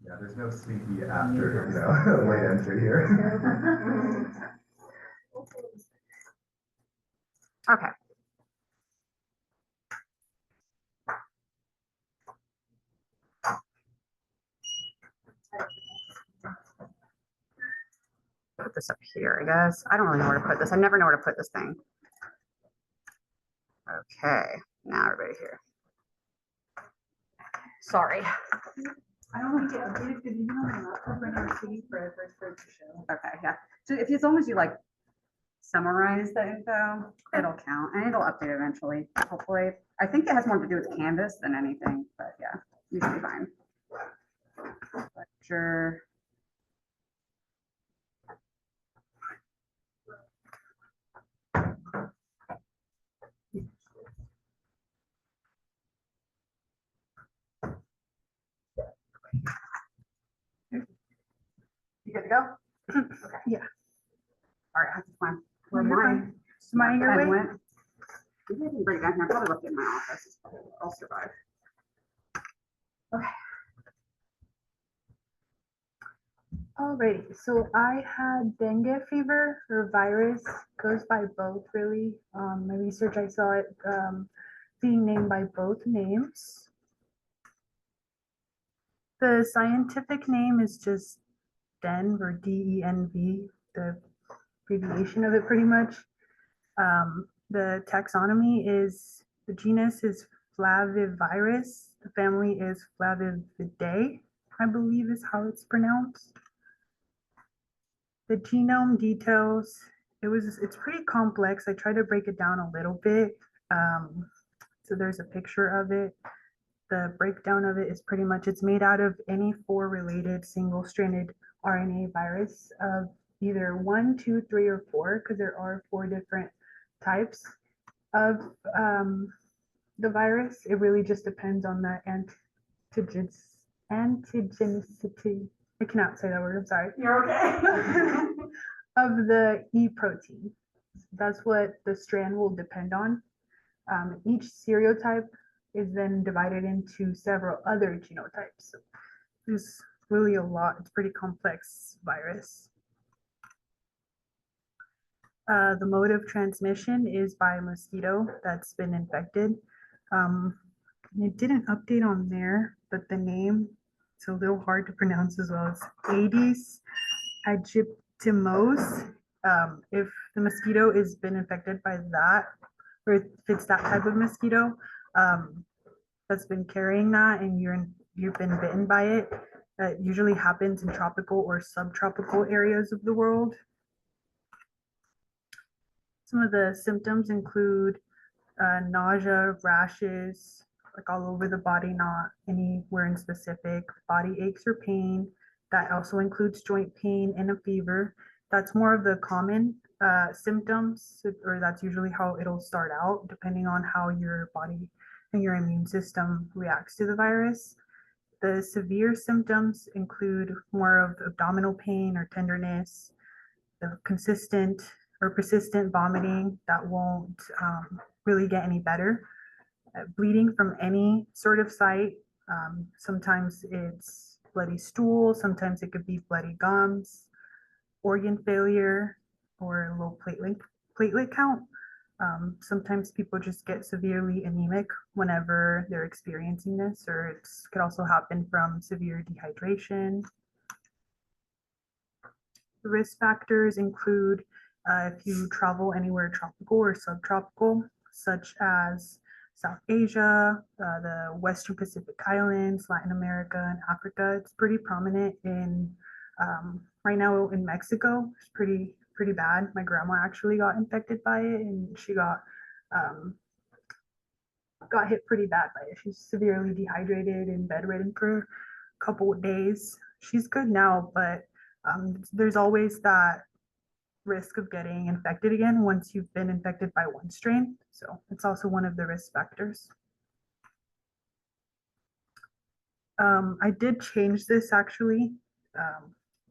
Yeah, there's no sneaky after, late entry here. Okay. Put this up here, I guess. I don't really know where to put this. I never know where to put this thing. Okay, now everybody here. Sorry. I don't want to get updated because you know my laptop right now is sitting forever for it to show. Okay, yeah. So if as long as you like summarize the info, it'll count and it'll update eventually, hopefully. I think it has more to do with Canvas than anything, but yeah, you should be fine. Lecture. You good to go? Okay. Yeah. All right, I have to find where You're mine. fine. Mine your pen way? went. Maybe I can bring it down here. I probably left it in my office. I'll survive. Okay. Alrighty, so I had dengue fever or virus, goes by both really. My research, I saw it being named by both names. The scientific name is just DENV or DENV, the abbreviation of it pretty much. The taxonomy is, the genus is Flavivirus, the family is Flavividae, I believe is how it's pronounced. The genome details, it's pretty complex. I tried to break it down a little bit. So there's a picture of it. The breakdown of it is pretty much, it's made out of any 4 related single-stranded RNA virus of either 1, 2, 3, or 4, because there are 4 different types of the virus. It really just depends on the antigenicity. I cannot say that word, I'm sorry. You're okay. Of the E protein. That's what the strand will depend on. Each serotype is then divided into several other genotypes. So there's really a lot. It's pretty complex virus. The mode of transmission is by a mosquito that's been infected. It didn't update on there, but the name, it's a little hard to pronounce as well. It's Aedes aegyptimos. If the mosquito has been infected by that, or if it's that type of mosquito that's been carrying that and you've been bitten by it, that usually happens in tropical or subtropical areas of the world. Some of the symptoms include nausea, rashes, like all over the body, not anywhere in specific, body aches or pain. That also includes joint pain and a fever. That's more of the common symptoms, or that's usually how it'll start out, depending on how your body and your immune system reacts to the virus. The severe symptoms include more of abdominal pain or tenderness, the consistent or persistent vomiting that won't really get any better, bleeding from any sort of site. Sometimes it's bloody stool, sometimes it could be bloody gums, organ failure, or low platelet count. Sometimes people just get severely anemic whenever they're experiencing this, or it could also happen from severe dehydration. The risk factors include if you travel anywhere tropical or subtropical, such as South Asia, the Western Pacific Islands, Latin America, and Africa. It's pretty prominent in, right now in Mexico. It's pretty bad. My grandma actually got infected by it, and she got hit pretty bad by it. She's severely dehydrated and bedridden for a couple of days. She's good now, but there's always that risk of getting infected again once you've been infected by one strain. So it's also one of the risk factors. I did change this actually.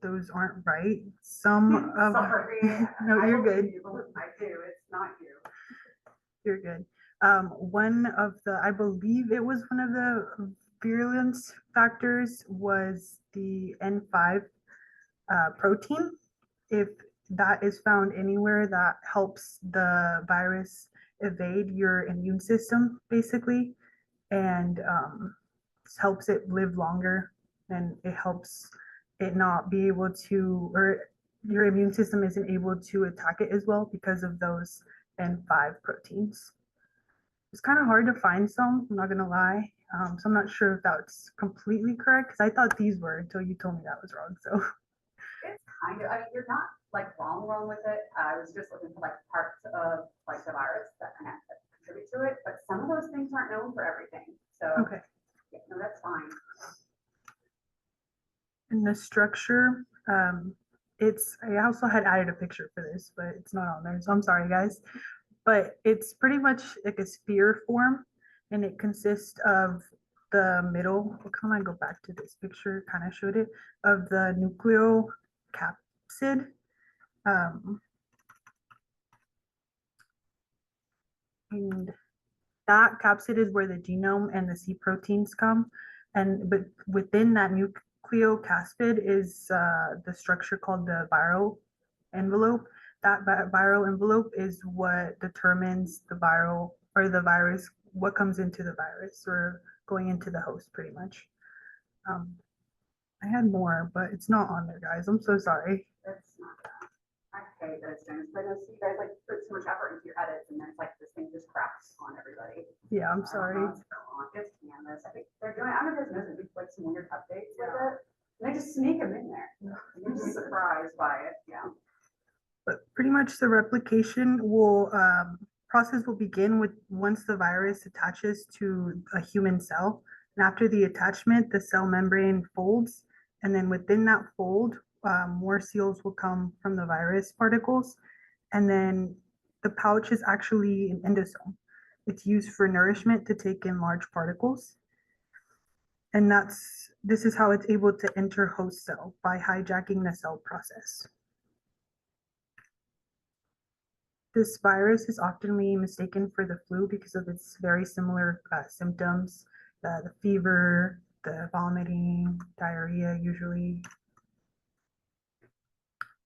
Those aren't right. Some of Sorry. No, you're good. I do. It's not you. You're good. One of the, I believe it was one of the virulence factors was the N5 protein. If that is found anywhere, that helps the virus evade your immune system, basically, and helps it live longer, and it helps it not be able to, or your immune system isn't able to attack it as well because of those N5 proteins. It's kind of hard to find some, I'm not gonna lie. So I'm not sure if that's completely correct, because I thought these were until you told me that was wrong. So It's kind of, I mean, you're not like wrong with it. I was just looking for like parts of like the virus that kind of contribute to it, but some of those things aren't known for everything. So, okay. yeah, no, that's fine. And the structure, I also had added a picture for this, but it's not on there, so I'm sorry, guys. But it's pretty much like a sphere form, and it consists of the middle. Come on, go back to this picture, kind of showed it, of the nucleocapsid. And that capsid is where the genome and the C proteins come. But within that nucleocapsid is the structure called the viral envelope. That viral envelope is what determines the viral or the virus, what comes into the virus or going into the host, pretty much. I had more, but it's not on there, guys. I'm so sorry. That's not bad. I hate those things, but I see you guys like put so much effort into your edits, and then it's like this thing just cracks on everybody. Yeah, I'm sorry. It's Canvas. I think they're doing, I don't know if you guys know, like some weird updates with it. And they just sneak them in there. You're just surprised by it. Yeah. But pretty much the replication process will begin with once the virus attaches to a human cell. And after the attachment, the cell membrane folds. And then within that fold, more seals will come from the virus particles. And then the pouch is actually an endosome. It's used for nourishment to take in large particles. And this is how it's able to enter host cell, by hijacking the cell process. This virus is often mistaken for the flu because of its very similar symptoms, the fever, the vomiting, diarrhea usually.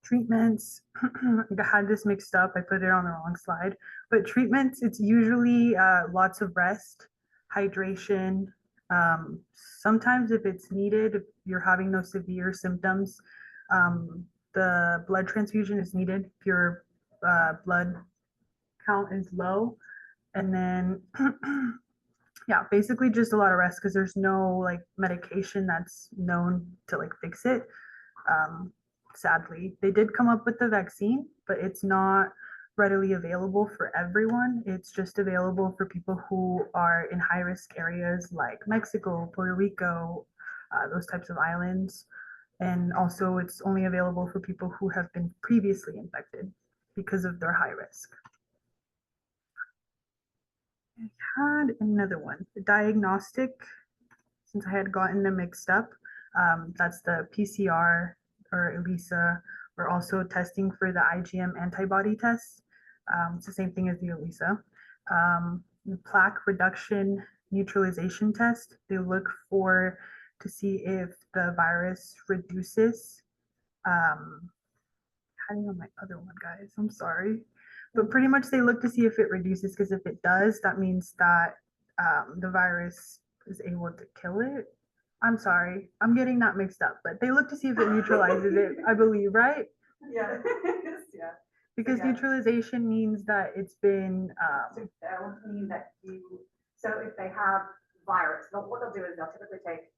Treatments, I had this mixed up, I put it on the wrong slide, but treatments, it's usually lots of rest, hydration. Sometimes if it's needed, if you're having those severe symptoms, the blood transfusion is needed if your blood count is low. And then yeah, basically just a lot of rest, because there's no like medication that's known to like fix it. Sadly, they did come up with the vaccine, but it's not readily available for everyone. It's just available for people who are in high risk areas like Mexico, Puerto Rico, those types of islands. And also it's only available for people who have been previously infected because of their high risk. I had another one, the diagnostic, since I had gotten them mixed up. That's the PCR or ELISA. We're also testing for the IgM antibody test. It's the same thing as the ELISA. The plaque reduction neutralization test, they look to see if the virus reduces. Hiding on my other one, guys, I'm sorry. But pretty much they look to see if it reduces, because if it does, that means that the virus is able to kill it. I'm sorry, I'm getting that mixed up, but they look to see if it neutralizes it, I believe, right? Yeah. Yeah. Because Yeah. neutralization means that it's been. So that would mean that so if they have virus, what they'll do is they'll typically take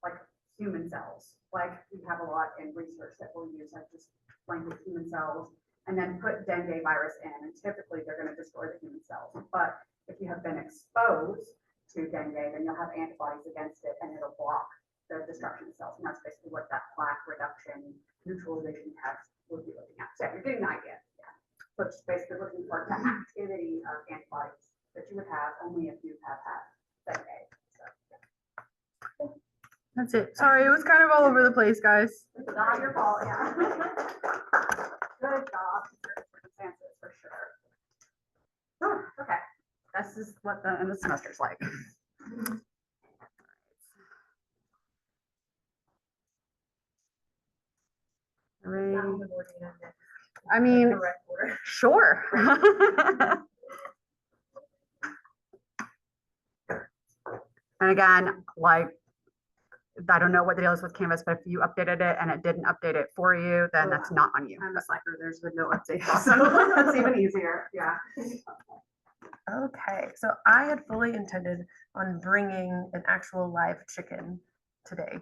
like human cells, like we have a lot in research that we'll use, like just blanket human cells, and then put dengue virus in, and typically they're going to destroy the human cells. But if you have been exposed to dengue, then you'll have antibodies against it, and it'll block the destruction of cells. And that's basically what that plaque reduction neutralization test would be looking at. So you're getting the idea. Yeah. So it's basically looking for the activity of antibodies that you would have only if you have had dengue. So, yeah. That's it. Sorry, it was kind of all over the place, guys. It's not your fault, yeah. Good job, circumstances for sure. Okay, this is what the end of the semester's like. the board meeting. I mean, Correct order. sure. And again, like, I don't know what the deal is with Canvas, but if you updated it and it didn't update it for you, then that's not on you. I'm a slacker, there's been no update, so that's even easier, yeah. Okay, so I had fully intended on bringing an actual live chicken today.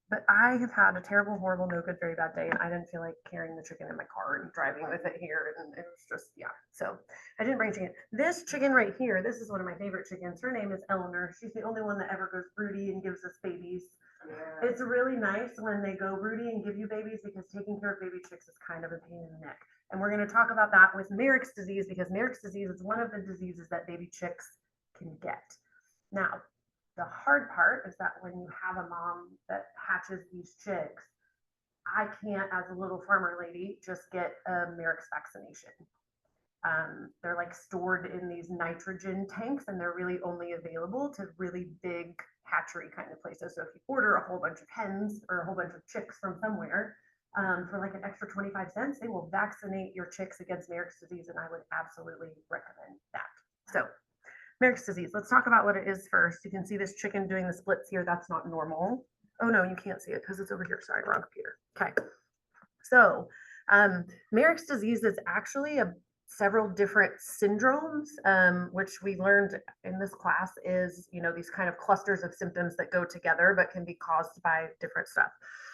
But I have had a terrible, horrible, no good, very bad day, and I didn't feel like carrying the chicken in my car and driving with it here, and it was just, yeah. So I didn't bring chicken. This chicken right here, this is one of my favorite chickens. Her name is Eleanor. She's the only one that ever goes broody and gives us babies. Yeah. It's really nice when they go broody and give you babies, because taking care of baby chicks is kind of a pain in the neck. And we're going to talk about that with Merrick's disease, because Merrick's disease is one of the diseases that baby chicks can get. Now, the hard part is that when you have a mom that hatches these chicks, I can't, as a little farmer lady, just get a Merrick's vaccination. They're like stored in these nitrogen tanks, and they're really only available to really big hatchery kind of places. So if you order a whole bunch of hens or a whole bunch of chicks from somewhere, for like an extra 25 cents, they will vaccinate your chicks against Merrick's disease, and I would absolutely recommend that. So Merrick's disease, let's talk about what it is first. You can see this chicken doing the splits here. That's not normal. Oh no, you can't see it because it's over here. Sorry, wrong computer. Okay. So Merrick's disease is actually several different syndromes, which we learned in this class is, these kind of clusters of symptoms that go together but can be caused by different stuff.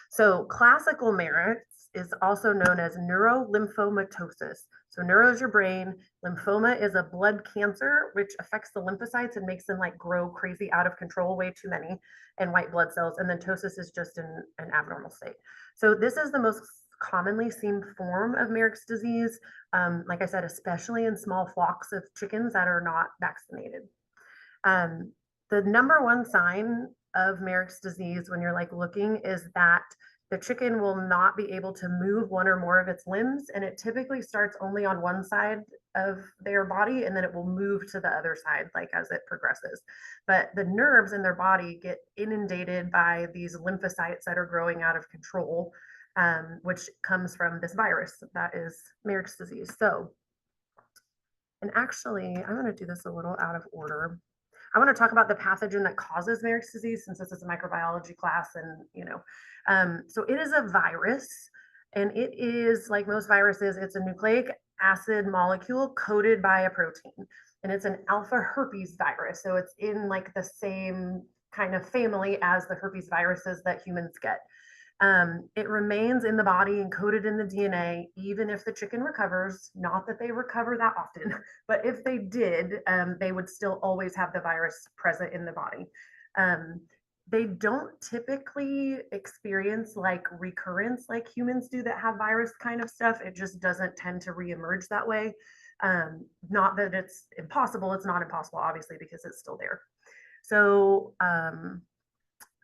So classical Merrick's is also known as neurolymphomatosis. So neuro is your brain, lymphoma is a blood cancer, which affects the lymphocytes and makes them like grow crazy out of control, way too many, and white blood cells. And then ptosis is just an abnormal state. So this is the most commonly seen form of Merrick's disease. Like I said, especially in small flocks of chickens that are not vaccinated. The number one sign of Merrick's disease when you're like looking is that the chicken will not be able to move one or more of its limbs, and it typically starts only on one side of their body, and then it will move to the other side like as it progresses. But the nerves in their body get inundated by these lymphocytes that are growing out of control, which comes from this virus that is Merrick's disease. So, and actually, I'm going to do this a little out of order. I want to talk about the pathogen that causes Merrick's disease, since this is a microbiology class, and so it is a virus, and it is, like most viruses, it's a nucleic acid molecule coated by a protein, and it's an alpha herpes virus. So it's in like the same kind of family as the herpes viruses that humans get. It remains in the body encoded in the DNA, even if the chicken recovers. Not that they recover that often, but if they did, they would still always have the virus present in the body. They don't typically experience like recurrence like humans do that have virus kind of stuff. It just doesn't tend to reemerge that way. Not that it's impossible. It's not impossible, obviously, because it's still there. So,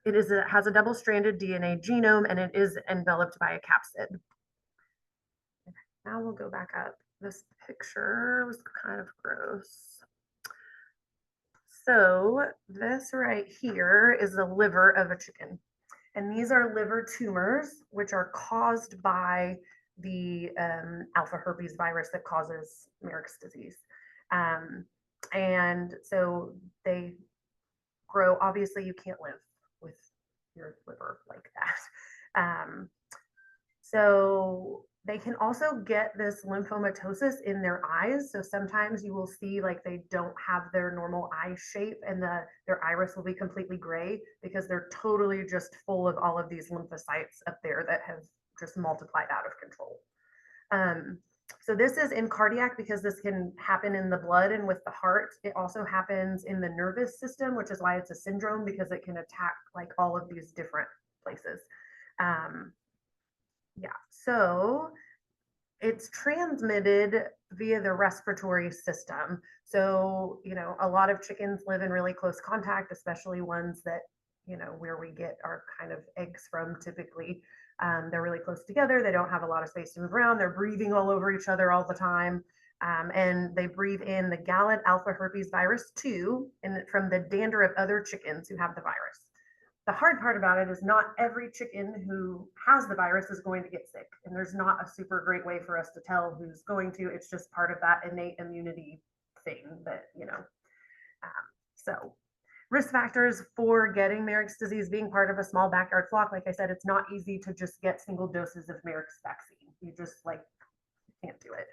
it has a double-stranded DNA genome, and it is enveloped by a capsid. Now we'll go back up. This picture was kind of gross. So this right here is the liver of a chicken. And these are liver tumors, which are caused by the alpha herpes virus that causes Merrick's disease. And so they grow. Obviously, you can't live with your liver like that. So they can also get this lymphomatosis in their eyes. So sometimes you will see like they don't have their normal eye shape, and their iris will be completely gray because they're totally just full of all of these lymphocytes up there that have just multiplied out of control. So this is in cardiac because this can happen in the blood and with the heart. It also happens in the nervous system, which is why it's a syndrome, because it can attack like all of these different places. Yeah, so it's transmitted via the respiratory system. So, a lot of chickens live in really close contact, especially ones that, where we get our kind of eggs from typically. They're really close together. They don't have a lot of space to move around. They're breathing all over each other all the time. And they breathe in the Gallid alpha herpes virus too, and from the dander of other chickens who have the virus. the hard part about it is not every chicken who has the virus is going to get sick. And there's not a super great way for us to tell who's going to. It's just part of that innate immunity thing that, so risk factors for getting Marek's disease, being part of a small backyard flock. Like I said, it's not easy to just get single doses of Marek's vaccine. You just can't do it.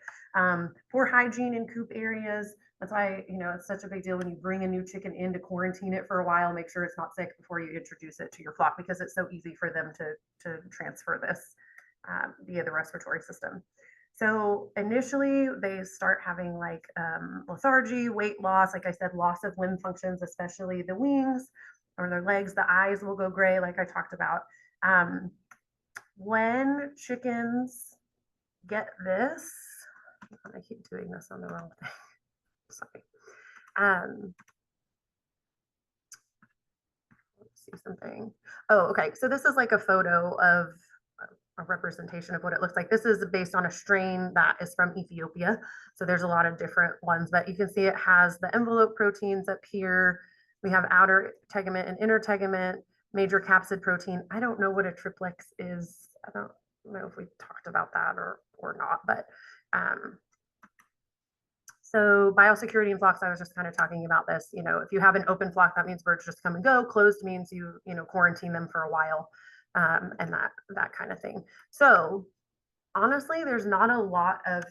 Poor hygiene in coop areas. That's why, it's such a big deal when you bring a new chicken in to quarantine it for a while, make sure it's not sick before you introduce it to your flock, because it's so easy for them to transfer this via the respiratory system. So initially they start having lethargy, weight loss, like I said, loss of limb functions, especially the wings or their legs. The eyes will go gray, like I talked about. When chickens get this, I keep doing this on the wrong thing. Sorry. Let's see something. Oh, okay. So this is like a photo of a representation of what it looks like. This is based on a strain that is from Ethiopia. So there's a lot of different ones, but you can see it has the envelope proteins up here. We have outer tegument and inner tegument, major capsid protein. I don't know what a triplex is. I don't know if we talked about that or not, but so biosecurity in flocks, I was just kind of talking about this. If you have an open flock, that means birds just come and go. Closed means you quarantine them for a while, and that kind of thing. So honestly, there's not a lot of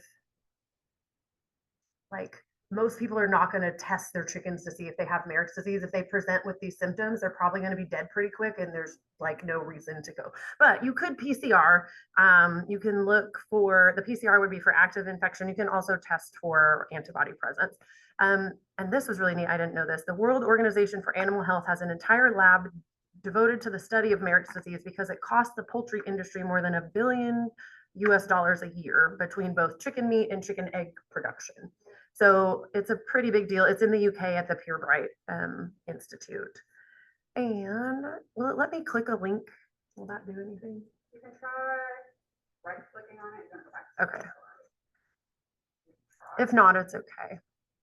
most people are not going to test their chickens to see if they have Marek's disease. If they present with these symptoms, they're probably going to be dead pretty quick, and there's no reason to go. But you could PCR. You can look for, the PCR would be for active infection. You can also test for antibody presence. And this was really neat. I didn't know this. The World Organization for Animal Health has an entire lab devoted to the study of Marek's disease because it costs the poultry industry more than $1 billion a year between both chicken meat and chicken egg production. So it's a pretty big deal. It's in the UK at the Purebright Institute. And will it let me click a link? Will that do anything? You can try right clicking on it. Go back. Okay. If not, it's okay.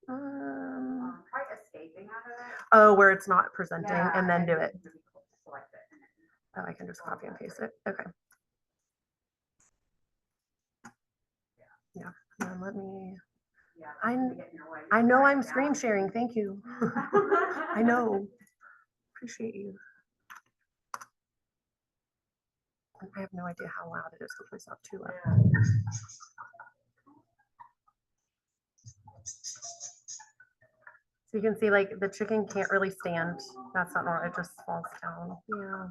Try escaping out of it. Oh, where it's not presenting, Yeah, and then do it. Select it. Oh, I can just copy and paste it. Okay. Yeah. And let me. Yeah, I know I'm screen sharing. Thank you. I know. Appreciate you. I have no idea how loud it is. Hopefully it's not too loud. So you can see the chicken can't really stand. That's not normal. It just falls down. Yeah.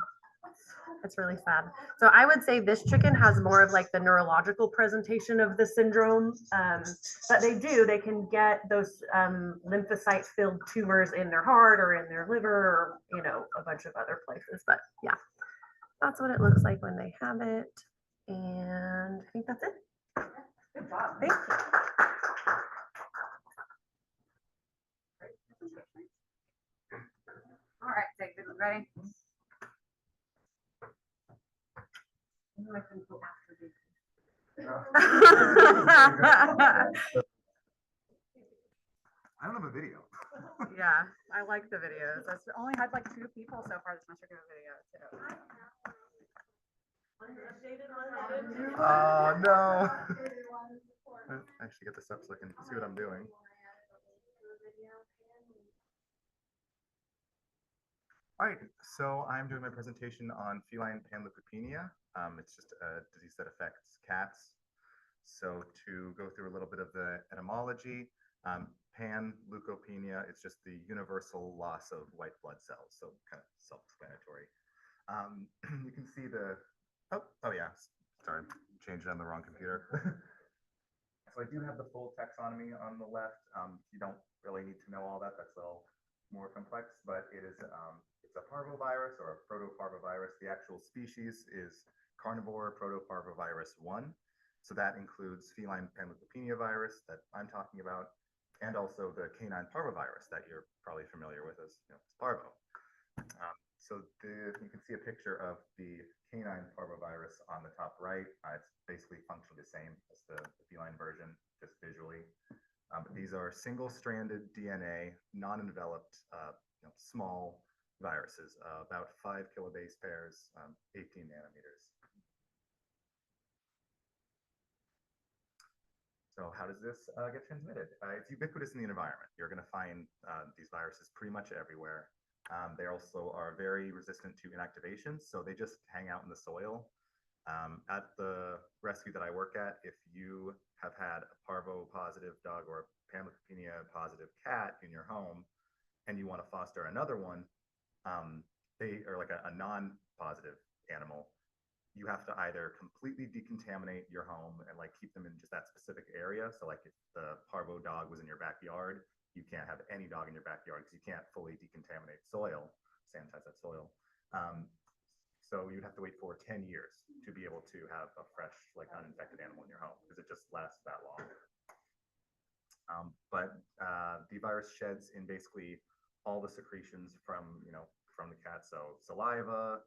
It's really sad. So I would say this chicken has more of the neurological presentation of the syndrome. But they can get those lymphocyte filled tumors in their heart or in their liver or, a bunch of other places. But yeah, that's what it looks like when they have it. And I think that's it. Good job. Thank you. All right, take this. Ready? I don't have a video. Yeah, I like the videos. I've only had 2 people so far this semester give a video too. Oh, no. I actually get this up so I can see what I'm doing. All right, so I'm doing my presentation on feline panleukopenia. It's just a disease that affects cats. So to go through a little bit of the etymology, panleukopenia, it's just the universal loss of white blood cells, so kind of self-explanatory. You can see oh yeah, sorry, changed it on the wrong computer. So I do have the full taxonomy on the left. You don't really need to know all that. That's a little more complex, but it is it's a parvovirus or a protoparvovirus. The actual species is carnivore protoparvovirus 1. So that includes feline panleukopenia virus that I'm talking about, and also the canine parvovirus that you're probably familiar with as parvo. So you can see a picture of the canine parvovirus on the top right. It's basically functionally the same as the feline version, just visually. But these are single-stranded DNA, non-enveloped, small viruses, about 5 kilobase pairs, 18 nanometers. So how does this get transmitted? It's ubiquitous in the environment. You're going to find these viruses pretty much everywhere. They also are very resistant to inactivation, so they just hang out in the soil. At the rescue that I work at, if you have had a parvo positive dog or a panleukopenia positive cat in your home and you want to foster another one, they are like a non-positive animal. You have to either completely decontaminate your home and like keep them in just that specific area. So like if the parvo dog was in your backyard, you can't have any dog in your backyard because you can't fully decontaminate soil, sanitize that soil. So you'd have to wait for 10 years to be able to have a fresh, like uninfected animal in your home because it just lasts that long. But the virus sheds in basically all the secretions from the cat. So saliva,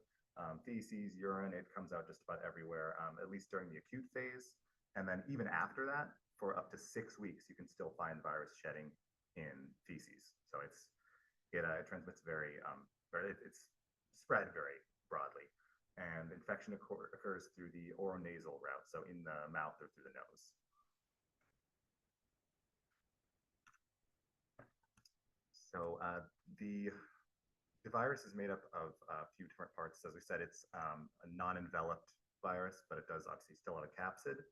feces, urine, it comes out just about everywhere, at least during the acute phase. And then even after that, for up to 6 weeks, you can still find the virus shedding in feces. So it transmits it's spread very broadly. And infection occurs through the oronasal route, so in the mouth or through the nose. So the virus is made up of a few different parts. As we said, it's a non-enveloped virus, but it does obviously still have a capsid.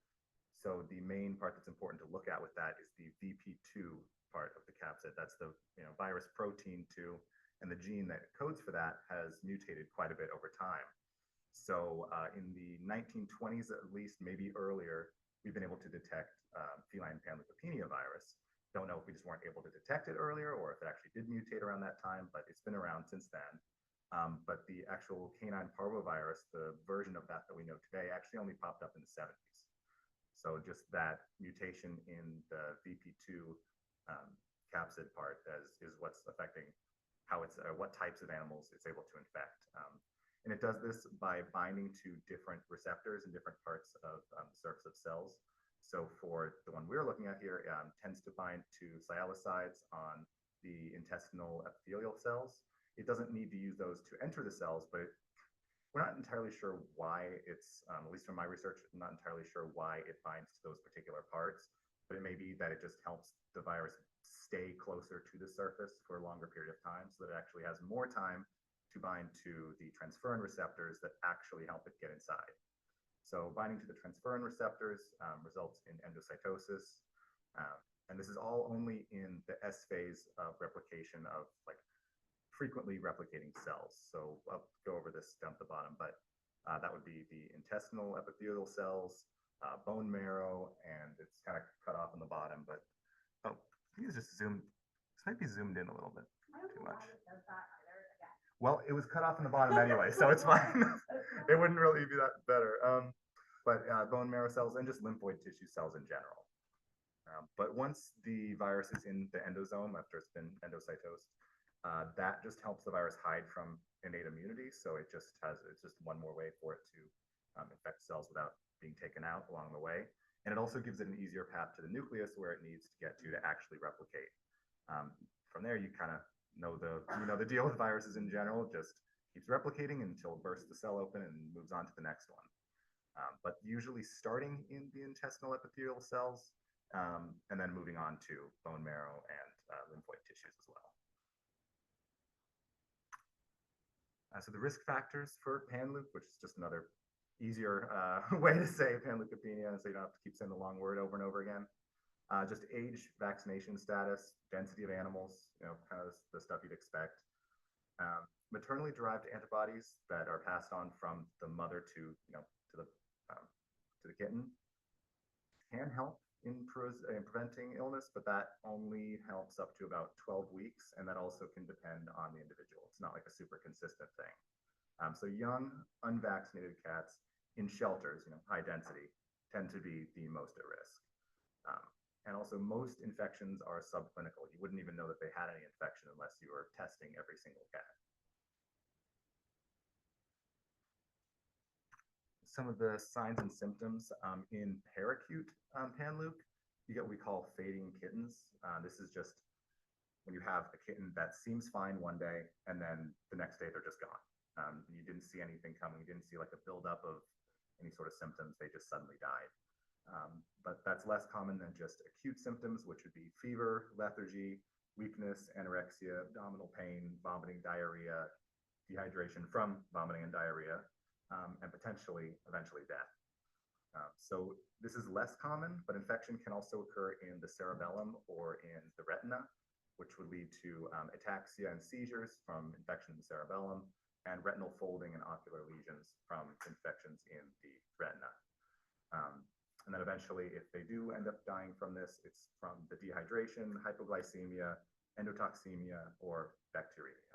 So the main part that's important to look at with that is the VP2 part of the capsid. That's the virus protein 2, and the gene that codes for that has mutated quite a bit over time. So in the 1920s, at least, maybe earlier, we've been able to detect feline panleukopenia virus. Don't know if we just weren't able to detect it earlier or if it actually did mutate around that time, but it's been around since then. But the actual canine parvovirus, the version of that we know today, actually only popped up in the 70s. So just that mutation in the VP2 capsid part is what's affecting how what types of animals it's able to infect. And it does this by binding to different receptors in different parts of the surface of cells. So for the one we're looking at here, it tends to bind to sialysides on the intestinal epithelial cells. It doesn't need to use those to enter the cells, but we're not entirely sure why it's, at least from my research, I'm not entirely sure why it binds to those particular parts, but it may be that it just helps the virus stay closer to the surface for a longer period of time so that it actually has more time to bind to the transferrin receptors that actually help it get inside. So binding to the transferrin receptors results in endocytosis. And this is all only in the S phase of replication of like frequently replicating cells. So I'll go over this down at the bottom, but that would be the intestinal epithelial cells, bone marrow, and it's kind of cut off on the bottom, but I think it's just zoomed. This might be zoomed in a little bit too much. Well, it was cut off in the bottom anyway, so it's fine. It wouldn't really be that better. But bone marrow cells and just lymphoid tissue cells in general. But once the virus is in the endosome, after it's been endocytosed, that just helps the virus hide from innate immunity. So it's just one more way for it to infect cells without being taken out along the way. And it also gives it an easier path to the nucleus where it needs to get to actually replicate. From there, you kind of know the deal with viruses in general. Just keeps replicating until it bursts the cell open and moves on to the next one. But usually starting in the intestinal epithelial cells and then moving on to bone marrow and lymphoid tissues as well. So the risk factors for panleup, which is just another easier way to say panleukopenia, so you don't have to keep saying the long word over and over again. Just age, vaccination status, density of animals, kind of the stuff you'd expect. Maternally derived antibodies that are passed on from the mother to the kitten can help in preventing illness, but that only helps up to about 12 weeks, and that also can depend on the individual. It's not like a super consistent thing. So young, unvaccinated cats in shelters, high density, tend to be the most at risk. And also most infections are subclinical. You wouldn't even know that they had any infection unless you were testing every single cat. Some of the signs and symptoms in paracute panleup, you get what we call fading kittens. This is just when you have a kitten that seems fine one day and then the next day they're just gone. You didn't see anything coming. You didn't see like a buildup of any sort of symptoms. They just suddenly died. But that's less common than just acute symptoms, which would be fever, lethargy, weakness, anorexia, abdominal pain, vomiting, diarrhea, dehydration from vomiting and diarrhea, and potentially eventually death. So this is less common, but infection can also occur in the cerebellum or in the retina, which would lead to ataxia and seizures from infection in the cerebellum, and retinal folding and ocular lesions from infections in the retina. And then eventually, if they do end up dying from this, it's from the dehydration, hypoglycemia, endotoxemia, or bacteremia.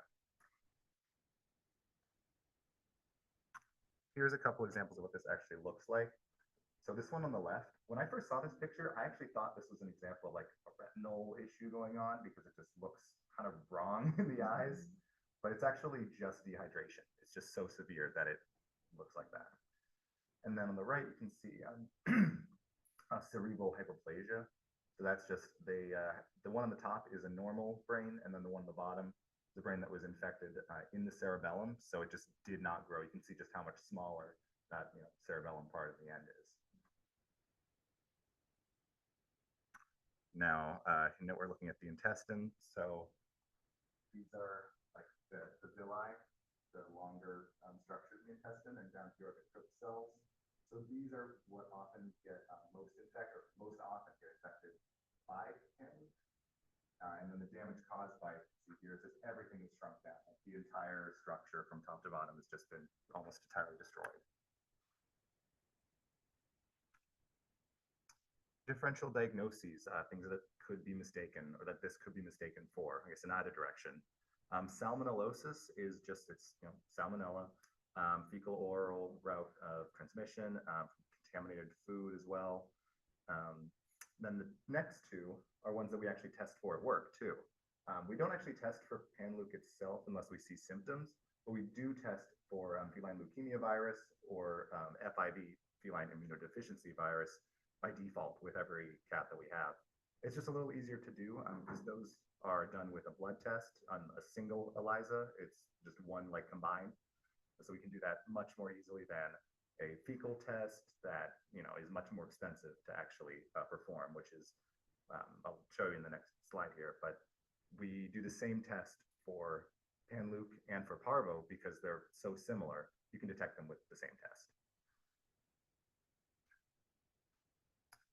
Here's a couple examples of what this actually looks like. So this one on the left, when I first saw this picture, I actually thought this was an example of like a retinal issue going on because it just looks kind of wrong in the eyes, but it's actually just dehydration. It's just so severe that it looks like that. And then on the right, you can see cerebral hypoplasia. So that's just the one on the top is a normal brain, and then the one on the bottom is the brain that was infected in the cerebellum. So it just did not grow. You can see just how much smaller that cerebellum part at the end is. Now, we're looking at the intestine. So these are like the villi, the longer structures in the intestine, and down here are the Cook cells. So these are what often get most often get infected by cancer. And then the damage caused by here is just everything is shrunk down. Like the entire structure from top to bottom has just been almost entirely destroyed. Differential diagnoses, things that could be mistaken or that this could be mistaken for, I guess in either direction. Salmonellosis is just salmonella, fecal oral route of transmission, contaminated food as well. Then the next two are ones that we actually test for at work too. We don't actually test for pan-LEUK itself unless we see symptoms, but we do test for feline leukemia virus or FIV, feline immunodeficiency virus, by default with every cat that we have. It's just a little easier to do because those are done with a blood test on a single ELISA. It's just one like combined. So we can do that much more easily than a fecal test that is much more expensive to actually perform, which is, I'll show you in the next slide here, but we do the same test for pan-LEUK and for parvo because they're so similar, you can detect them with the same test.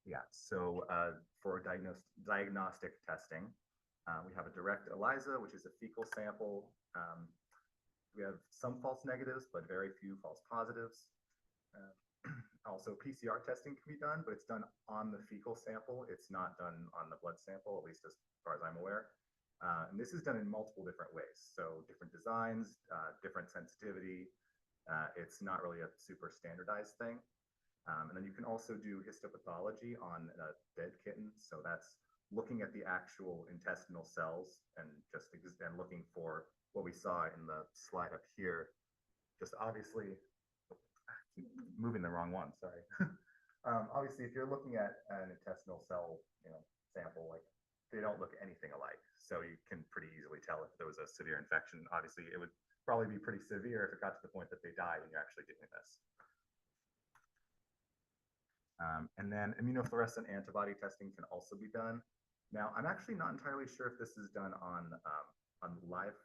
Yeah, so for diagnostic testing, we have a direct ELISA, which is a fecal sample. We have some false negatives, but very few false positives. Also, PCR testing can be done, but it's done on the fecal sample. It's not done on the blood sample, at least as far as I'm aware. And this is done in multiple different ways. So different designs, different sensitivity. It's not really a super standardized thing. And then you can also do histopathology on a dead kitten. So that's looking at the actual intestinal cells and just looking for what we saw in the slide up here. Just obviously, keep moving the wrong one, sorry. Obviously, if you're looking at an intestinal cell sample, like they don't look anything alike. So you can pretty easily tell if there was a severe infection. Obviously, it would probably be pretty severe if it got to the point that they died when you're actually doing this. And then immunofluorescent antibody testing can also be done. Now, I'm actually not entirely sure if this is done on live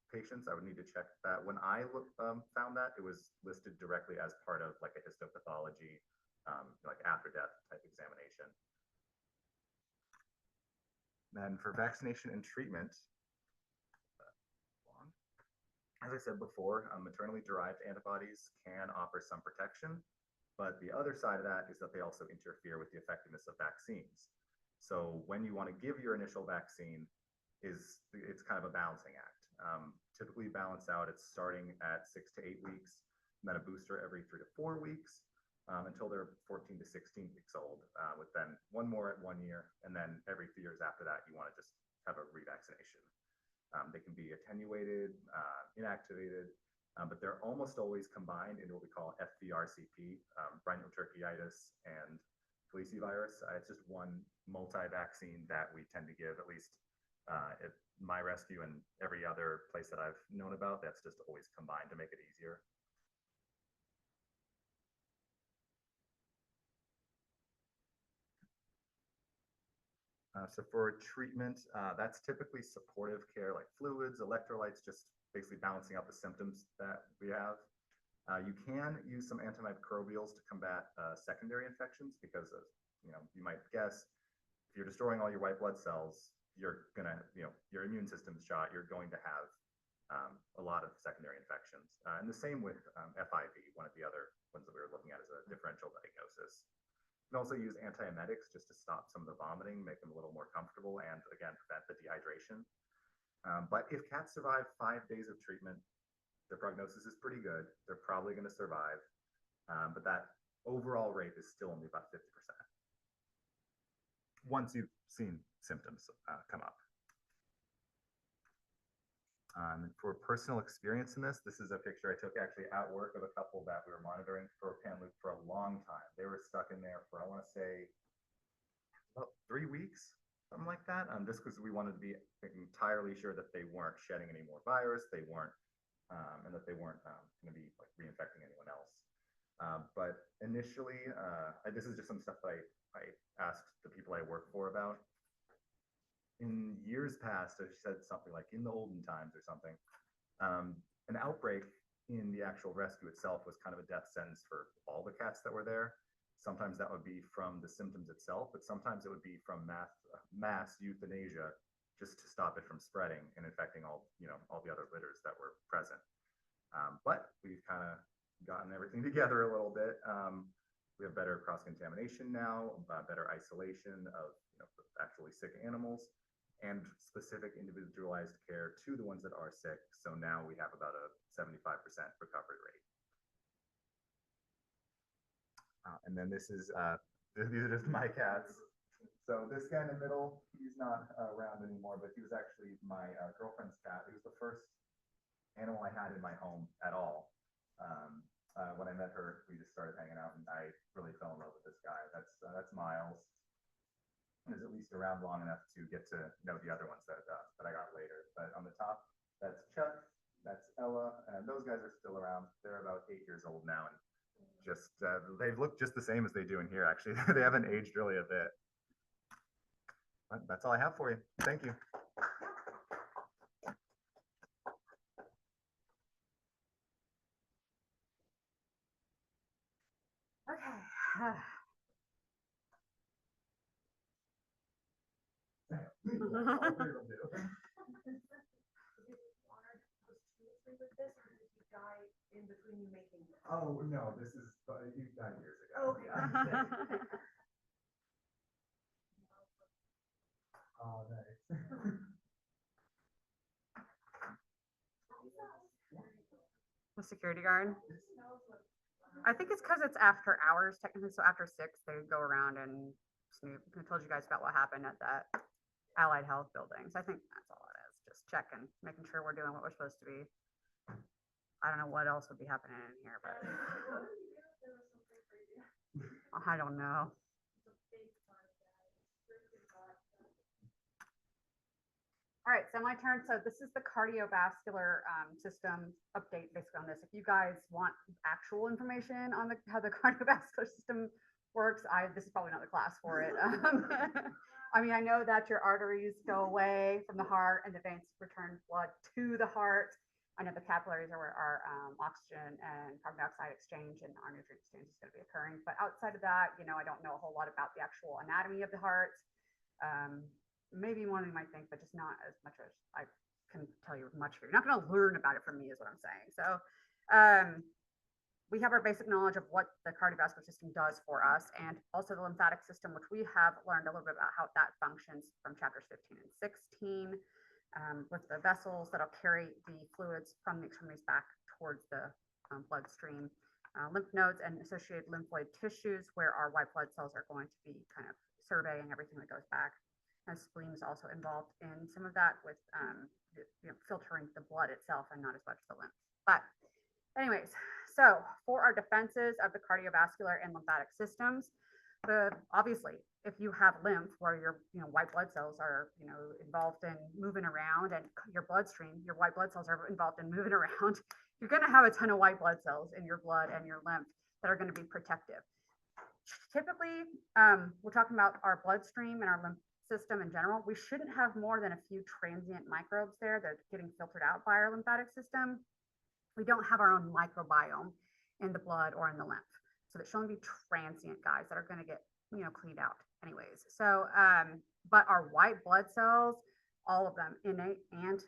patients. I would need to check that. When I found that, it was listed directly as part of like a histopathology, like after death type examination. Then for vaccination and treatment, as I said before, maternally derived antibodies can offer some protection. But the other side of that is that they also interfere with the effectiveness of vaccines. So when you want to give your initial vaccine, it's kind of a balancing act. Typically balance out, it's starting at 6 to 8 weeks, and then a booster every 3 to 4 weeks until they're 14 to 16 weeks old, with then one more at 1 year, and then every 3 years after that, you want to just have a revaccination. They can be attenuated, inactivated, but they're almost always combined into what we call FVRCP, rhinotracheitis and calicivirus. It's just one multi-vaccine that we tend to give, at least My rescue and every other place that I've known about, that's just always combined to make it easier. So for treatment, that's typically supportive care like fluids, electrolytes, just basically balancing out the symptoms that we have. You can use some antimicrobials to combat secondary infections because of, you might guess if you're destroying all your white blood cells, you're gonna, your immune system's shot, you're going to have a lot of secondary infections. And the same with FIV, one of the other ones that we were looking at as a differential diagnosis. You can also use antiemetics just to stop some of the vomiting, make them a little more comfortable, and again, prevent the dehydration. But if cats survive 5 days of treatment, their prognosis is pretty good. They're probably going to survive, but that overall rate is still only about 50% once you've seen symptoms come up. For personal experience in this is a picture I took actually at work of a couple that we were monitoring for Pan-Luc for a long time. They were stuck in there for, I want to say, about 3 weeks, something like that, just because we wanted to be entirely sure that they weren't shedding any more virus, they weren't, and that they weren't going to be like reinfecting anyone else. But initially, this is just some stuff that I asked the people I work for about. In years past, I said something like in the olden times or something, an outbreak in the actual rescue itself was kind of a death sentence for all the cats that were there. Sometimes that would be from the symptoms itself, but sometimes it would be from mass euthanasia just to stop it from spreading and infecting all the other litters that were present. But we've kind of gotten everything together a little bit. We have better cross-contamination now, better isolation of actually sick animals, and specific individualized care to the ones that are sick. So now we have about a 75% recovery rate. And then this is, these are just my cats. So this guy in the middle, he's not around anymore, but he was actually my girlfriend's cat. He was the first animal I had in my home at all. When I met her, we just started hanging out, and I really fell in love with this guy. That's Miles. Is at least around long enough to get to know the other ones that I got later. But on the top, that's Chuck, that's Ella, and those guys are still around. They're about 8 years old now, and just they look just the same as they do in here. Actually, they haven't aged really a bit. But that's all I have for you. Thank you. Okay. Oh no, this is you died years ago. Okay. Yeah. Oh, nice. The security guard. I think it's because it's after hours technically, so after 6 they go around and snoop. I told you guys about what happened at that Allied Health building. So I think that's all it is. Just checking, making sure we're doing what we're supposed to be. I don't know what else would be happening in here, but I don't know. All right, so my turn. So this is the cardiovascular system update basically on this. If you guys want actual information on how the cardiovascular system works, this is probably not the class for it. I mean, I know that your arteries go away from the heart and the veins return blood to the heart. I know the capillaries are where our oxygen and carbon dioxide exchange and our nutrient exchange is going to be occurring. But outside of that, I don't know a whole lot about the actual anatomy of the heart. Maybe more than you might think, but just not as much as I can tell you much here. You're not going to learn about it from me is what I'm saying. So we have our basic knowledge of what the cardiovascular system does for us, and also the lymphatic system, which we have learned a little bit about how that functions from chapters 15 and 16, with the vessels that'll carry the fluids from the extremities back towards the bloodstream, lymph nodes and associated lymphoid tissues where our white blood cells are going to be kind of surveying everything that goes back. And spleen is also involved in some of that with filtering the blood itself and not as much the lymph. But anyways, so for our defenses of the cardiovascular and lymphatic systems, Obviously, if you have lymph where your, white blood cells are, involved in moving around, and your bloodstream, your white blood cells are involved in moving around, you're going to have a ton of white blood cells in your blood and your lymph that are going to be protective. Typically, we're talking about our bloodstream and our lymph system in general. We shouldn't have more than a few transient microbes there that are getting filtered out by our lymphatic system. We don't have our own microbiome in the blood or in the lymph. So that should only be transient guys that are going to get, cleaned out anyways. So, but our white blood cells, all of them, innate and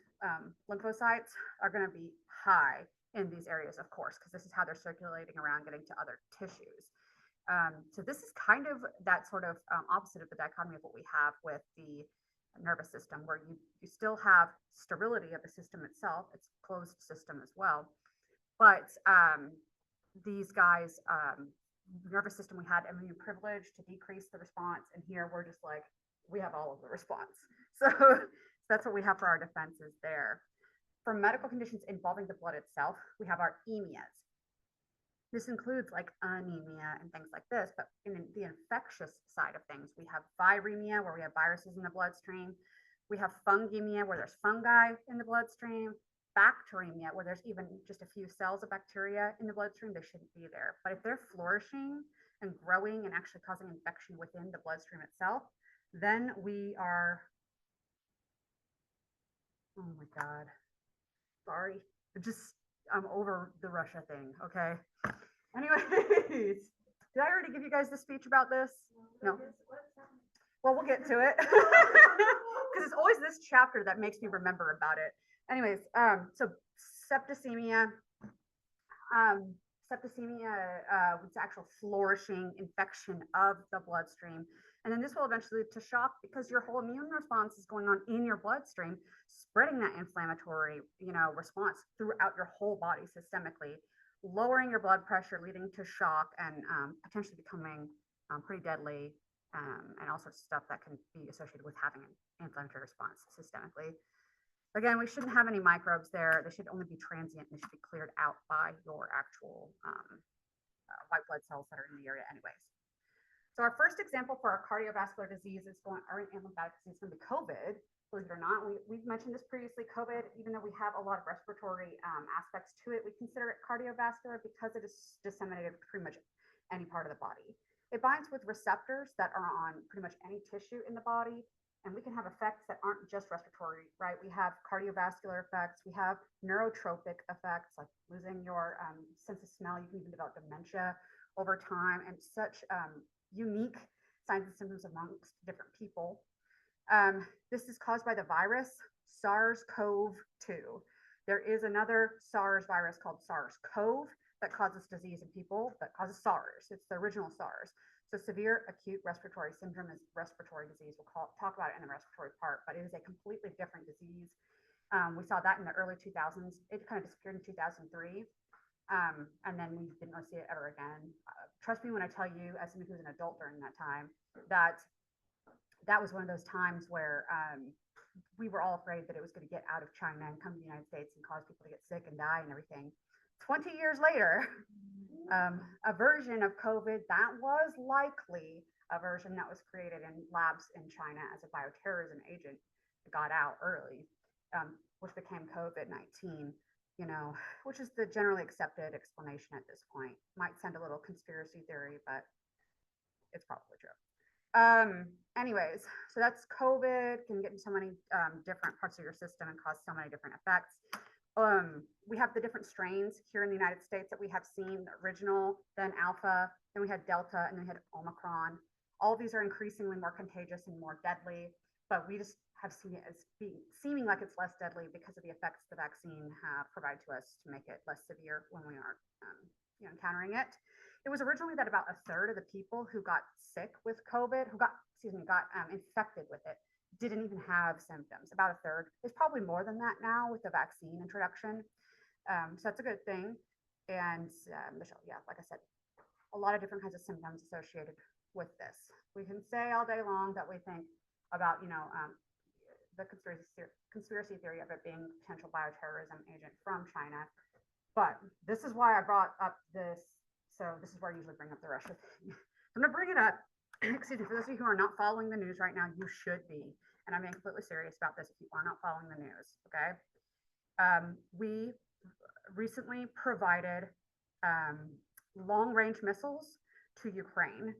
lymphocytes, are going to be high in these areas, of course, because this is how they're circulating around, getting to other tissues. So this is kind of that sort of opposite of the dichotomy of what we have with the nervous system, where you still have sterility of the system itself. It's a closed system as well. But these guys, nervous system, we had immune privilege to decrease the response. And here we're just like, we have all of the response. So that's what we have for our defenses there. For medical conditions involving the blood itself, we have our emias. This includes like anemia and things like this, but in the infectious side of things, we have viremia, where we have viruses in the bloodstream. We have fungemia, where there's fungi in the bloodstream. Bacteremia, where there's even just a few cells of bacteria in the bloodstream, they shouldn't be there. But if they're flourishing and growing and actually causing infection within the bloodstream itself, then we are, oh my God, sorry, I'm over the Russia thing, okay? Anyways, did I already give you guys the speech about this? No. Well, we'll get to it. Because it's always this chapter that makes me remember about it. Anyways, so septicemia. It's actual flourishing infection of the bloodstream. And then this will eventually lead to shock, because your whole immune response is going on in your bloodstream, spreading that inflammatory, response throughout your whole body systemically, lowering your blood pressure, leading to shock, and potentially becoming pretty deadly, and all sorts of stuff that can be associated with having an inflammatory response systemically. Again, we shouldn't have any microbes there. They should only be transient. They should be cleared out by your actual white blood cells that are in the area anyways. So our first example for our cardiovascular disease is and lymphatic disease is going to be COVID. Believe it or not, we've mentioned this previously. COVID, even though we have a lot of respiratory aspects to it, we consider it cardiovascular because it is disseminated to pretty much any part of the body. It binds with receptors that are on pretty much any tissue in the body, and we can have effects that aren't just respiratory, right? We have cardiovascular effects. We have neurotropic effects, like losing your sense of smell. You can even develop dementia over time, and such unique signs and symptoms amongst different people. This is caused by the virus SARS-CoV-2. There is another SARS virus called SARS-CoV that causes disease in people, that causes SARS. It's the original SARS. So severe acute respiratory syndrome is respiratory disease. We'll talk about it in the respiratory part, but it is a completely different disease. We saw that in the early 2000s. It kind of disappeared in 2003. And then we didn't really see it ever again. Trust me when I tell you, as someone who was an adult during that time, that was one of those times where we were all afraid that it was going to get out of China and come to the United States and cause people to get sick and die and everything. 20 years later, a version of COVID that was likely a version that was created in labs in China as a bioterrorism agent got out early, which became COVID-19. Which is the generally accepted explanation at this point. Might sound a little conspiracy theory, but it's probably true. Anyways, so that's COVID, can get in so many different parts of your system and cause so many different effects. We have the different strains here in the United States that we have seen, the original, then Alpha, then we had Delta, and then we had Omicron. All of these are increasingly more contagious and more deadly, but we just have seen it as seeming like it's less deadly because of the effects the vaccine have provided to us to make it less severe when we are encountering it. It was originally that about a third of the people who got sick with COVID, got infected with it, didn't even have symptoms. About a third. It's probably more than that now with the vaccine introduction. So that's a good thing. And Michelle, yeah, like I said, a lot of different kinds of symptoms associated with this. We can say all day long that we think about, the conspiracy theory of it being a potential bioterrorism agent from China. But this is why I brought up this. So this is where I usually bring up the Russia thing. I'm going to bring it up excuse me, for those of you who are not following the news right now, you should be. And I'm being completely serious about this if you are not following the news, okay? We recently provided long-range missiles to Ukraine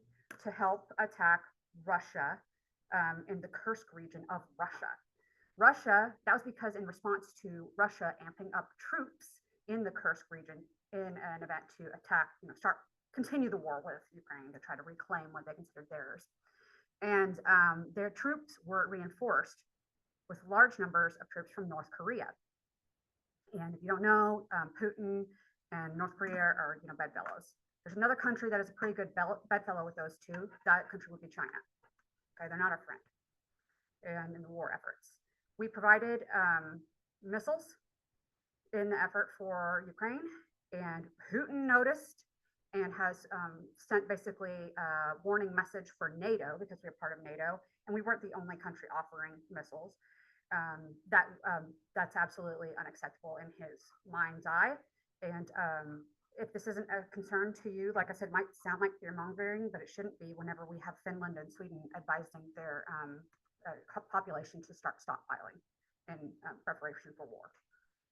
to help attack Russia in the Kursk region of Russia. That was because in response to Russia amping up troops in the Kursk region in an event to attack, continue the war with Ukraine to try to reclaim what they considered theirs. And their troops were reinforced with large numbers of troops from North Korea. And if you don't know, Putin and North Korea are, bedfellows. There's another country that is a pretty good bedfellow with those two. That country would be China. Okay, they're not our friend. And in the war efforts, we provided missiles in the effort for Ukraine, and Putin noticed and has sent basically a warning message for NATO, because we're part of NATO, and we weren't the only country offering missiles. That's absolutely unacceptable in his mind's eye. And if this isn't a concern to you, like I said, it might sound like fear mongering, but it shouldn't be whenever we have Finland and Sweden advising their population to start stockpiling in preparation for war.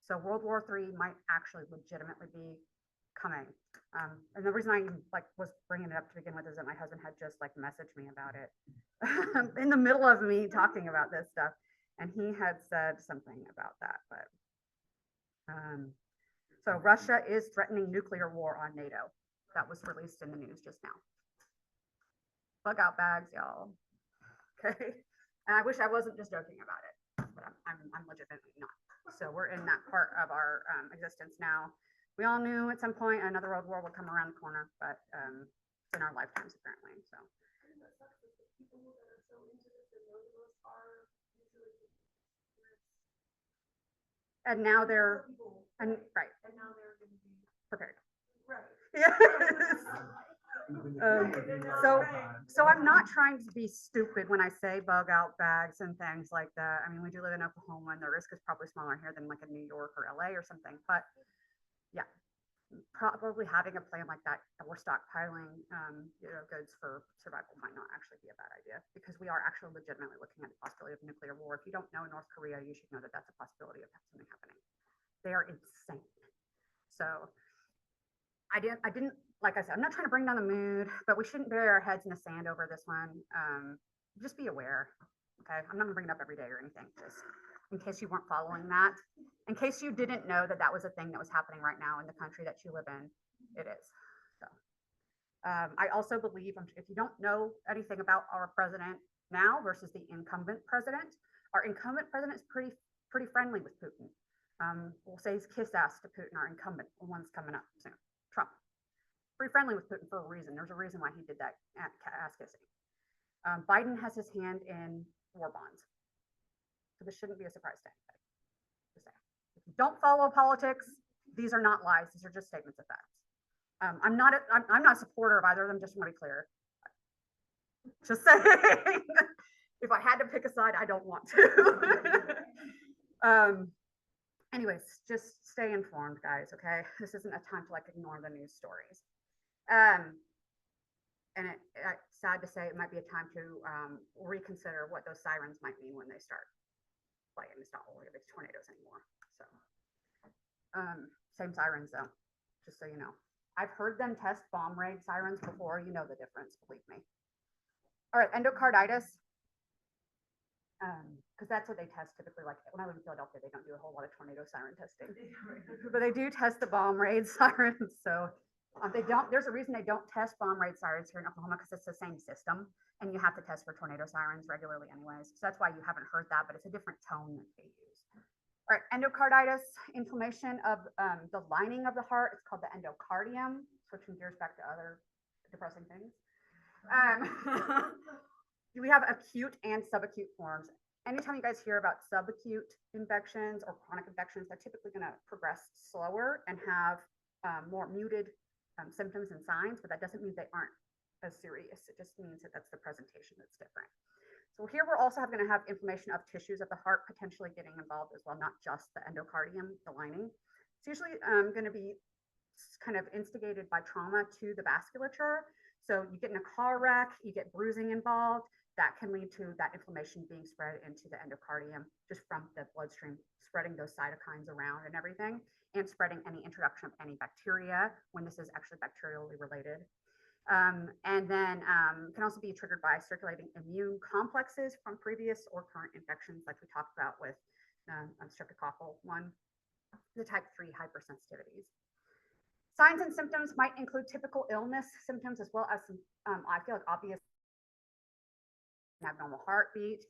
So World War III might actually legitimately be coming. And the reason I was bringing it up to begin with is that my husband had just messaged me about it in the middle of me talking about this stuff. And he had said something about that, but so Russia is threatening nuclear war on NATO. That was released in the news just now. Bug out bags, y'all. Okay. And I wish I wasn't just joking about it, but I'm legitimately not. So we're in that part of our existence now. We all knew at some point another world war would come around the corner, but it's in our lifetimes apparently. So. And now they're right. And now they're going to be prepared. Right. Yes. So I'm not trying to be stupid when I say bug out bags and things like that. I mean, we do live in Oklahoma, and the risk is probably smaller here than in New York or LA or something. But yeah, probably having a plan like that or stockpiling, goods for survival might not actually be a bad idea, because we are actually legitimately looking at the possibility of nuclear war. If you don't know North Korea, you should know that that's a possibility of something happening. They are insane. So I didn't, like I said, I'm not trying to bring down the mood, but we shouldn't bury our heads in the sand over this one. Just be aware. Okay. I'm not gonna bring it up every day or anything, just in case you weren't following that. In case you didn't know that that was a thing that was happening right now in the country that you live in, it is. So I also believe, if you don't know anything about our president now versus the incumbent president, our incumbent president is pretty friendly with Putin. We'll say he's kiss ass to Putin, our incumbent, the one's coming up soon, Trump. Pretty friendly with Putin for a reason. There's a reason why he did that ass kissing. Biden has his hand in war bonds. So this shouldn't be a surprise to anybody. Just saying. If you don't follow politics, these are not lies. These are just statements of facts. I'm not a supporter of either of them, just want to be clear. Just saying. If I had to pick a side, I don't want to. Anyways, just stay informed, guys, okay? This isn't a time to ignore the news stories. And it's sad to say it might be a time to reconsider what those sirens might mean when they start playing. It's not only big tornadoes anymore. So same sirens though, just so you know. I've heard them test bomb raid sirens before. You know the difference, believe me. All right, endocarditis. Because that's what they test typically. Like when I live in Philadelphia, they don't do a whole lot of tornado siren testing, but they do test the bomb raid sirens. So there's a reason they don't test bomb raid sirens here in Oklahoma, because it's the same system and you have to test for tornado sirens regularly anyways. So that's why you haven't heard that, but it's a different tone that they use. All right, endocarditis, inflammation of the lining of the heart. It's called the endocardium. Switching gears back to other depressing things. We have acute and subacute forms. Anytime you guys hear about subacute infections or chronic infections, they're typically going to progress slower and have more muted symptoms and signs, but that doesn't mean they aren't as serious. It just means that that's the presentation that's different. So here we're also going to have inflammation of tissues of the heart potentially getting involved as well, not just the endocardium, the lining. It's usually going to be kind of instigated by trauma to the vasculature. So you get in a car wreck, you get bruising involved, that can lead to that inflammation being spread into the endocardium just from the bloodstream, spreading those cytokines around and everything, and spreading any introduction of any bacteria when this is actually bacterially related. And then can also be triggered by circulating immune complexes from previous or current infections, like we talked about with streptococcal one, the type 3 hypersensitivities. Signs and symptoms might include typical illness symptoms as well as some, I feel like, obvious abnormal heartbeat.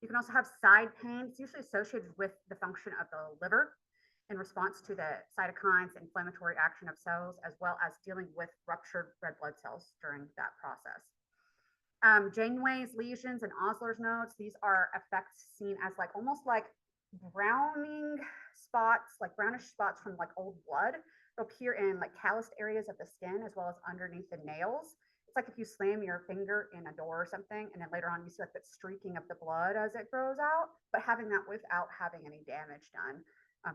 You can also have side pain. It's usually associated with the function of the liver in response to the cytokines, inflammatory action of cells, as well as dealing with ruptured red blood cells during that process. Janeway's lesions and Osler's nodes, these are effects seen as like almost like browning spots, like brownish spots from like old blood. They'll appear in like calloused areas of the skin as well as underneath the nails. It's like if you slam your finger in a door or something, and then later on you see like that streaking of the blood as it grows out, but having that without having any damage done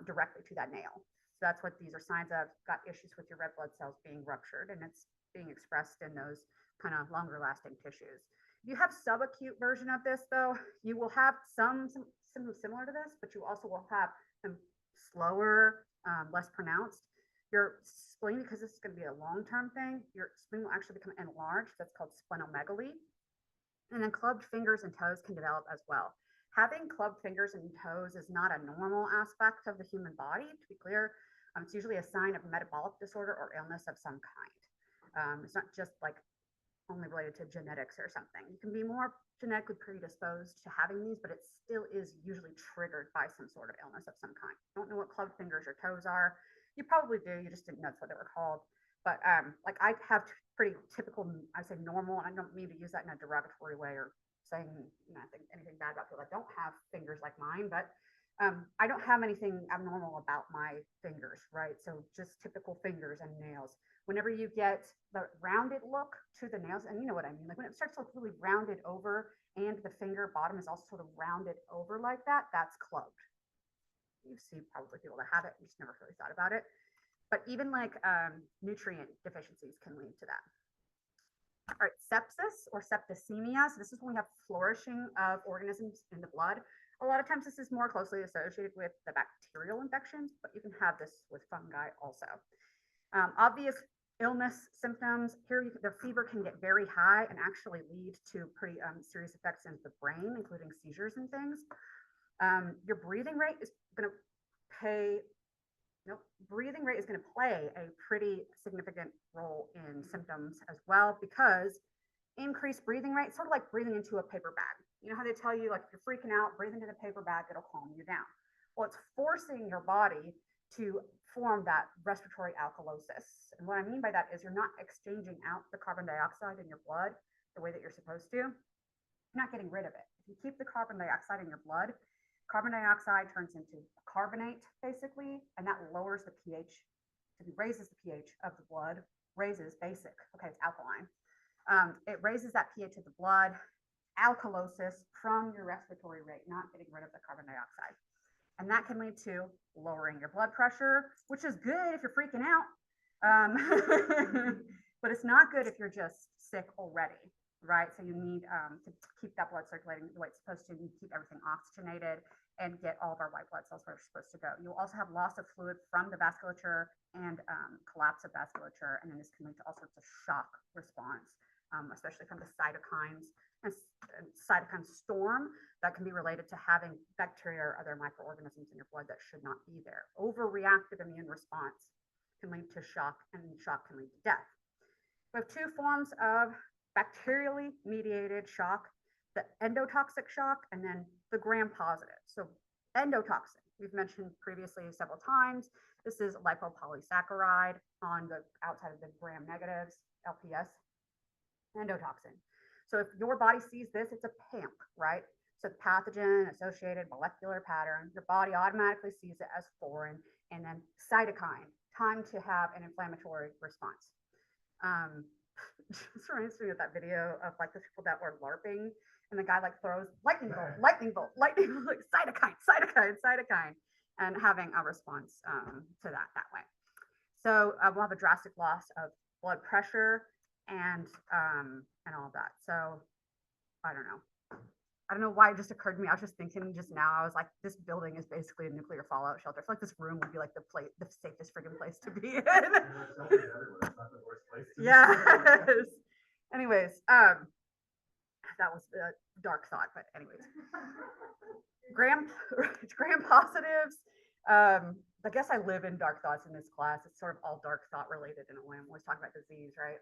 directly to that nail. So that's what these are signs of. Got issues with your red blood cells being ruptured, and it's being expressed in those kind of longer lasting tissues. If you have subacute version of this though, you will have some symptoms similar to this, but you also will have them slower, less pronounced. Your spleen, because this is going to be a long-term thing, your spleen will actually become enlarged. That's called splenomegaly. And then clubbed fingers and toes can develop as well. Having clubbed fingers and toes is not a normal aspect of the human body, to be clear. It's usually a sign of metabolic disorder or illness of some kind. It's not just like only related to genetics or something. You can be more genetically predisposed to having these, but it still is usually triggered by some sort of illness of some kind. Don't know what clubbed fingers or toes are. You probably do, you just didn't know that's what they were called. But like I have pretty typical, I say normal, and I don't mean to use that in a derogatory way or saying anything bad about people that don't have fingers like mine, but I don't have anything abnormal about my fingers, right? So just typical fingers and nails. Whenever you get the rounded look to the nails, and you know what I mean, like when it starts to look really rounded over and the finger bottom is also sort of rounded over like that, that's clubbed. You see probably people that have it, you just never really thought about it. But even like nutrient deficiencies can lead to that. All right, sepsis or septicemia. So this is when we have flourishing of organisms in the blood. A lot of times this is more closely associated with the bacterial infections, but you can have this with fungi also. Obvious illness symptoms here, the fever can get very high and actually lead to pretty serious effects in the brain, including seizures and things. Your breathing rate is going to play a pretty significant role in symptoms as well, because increased breathing rate, sort of like breathing into a paper bag. You know how they tell you, like, if you're freaking out, breathe into the paper bag, it'll calm you down. Well, it's forcing your body to form that respiratory alkalosis. And what I mean by that is you're not exchanging out the carbon dioxide in your blood the way that you're supposed to. You're not getting rid of it. If you keep the carbon dioxide in your blood, carbon dioxide turns into carbonate, basically, and that lowers the pH, it raises the pH of the blood, raises basic, okay, it's alkaline. It raises that pH of the blood, alkalosis from your respiratory rate, not getting rid of the carbon dioxide. And that can lead to lowering your blood pressure, which is good if you're freaking out. But it's not good if you're just sick already, right? So you need to keep that blood circulating the way it's supposed to, and keep everything oxygenated and get all of our white blood cells where they're supposed to go. You'll also have loss of fluid from the vasculature and collapse of vasculature, and then this can lead to all sorts of shock response, especially from the cytokines and cytokine storm that can be related to having bacteria or other microorganisms in your blood that should not be there. Overreactive immune response can lead to shock, and shock can lead to death. We have two forms of bacterially mediated shock, the endotoxic shock and then the gram-positive. So endotoxin, we've mentioned previously several times. This is lipopolysaccharide on the outside of the gram-negatives, LPS, endotoxin. So if your body sees this, it's a PAMP, right? So pathogen-associated molecular pattern, your body automatically sees it as foreign, and then cytokine, time to have an inflammatory response. Just reminds me of that video of like the people that were LARPing, and the guy like throws lightning bolt, like cytokine, and having a response to that way. So we'll have a drastic loss of blood pressure, and all of that. So I don't know. I don't know why it just occurred to me. I was just thinking just now, I was like, this building is basically a nuclear fallout shelter. I feel like this room would be like the safest friggin' place to be in. Yes. Anyways, that was a dark thought, but anyways. Gram positives. I guess I live in dark thoughts in this class. It's sort of all dark thought related in a way. I'm always talking about disease, right?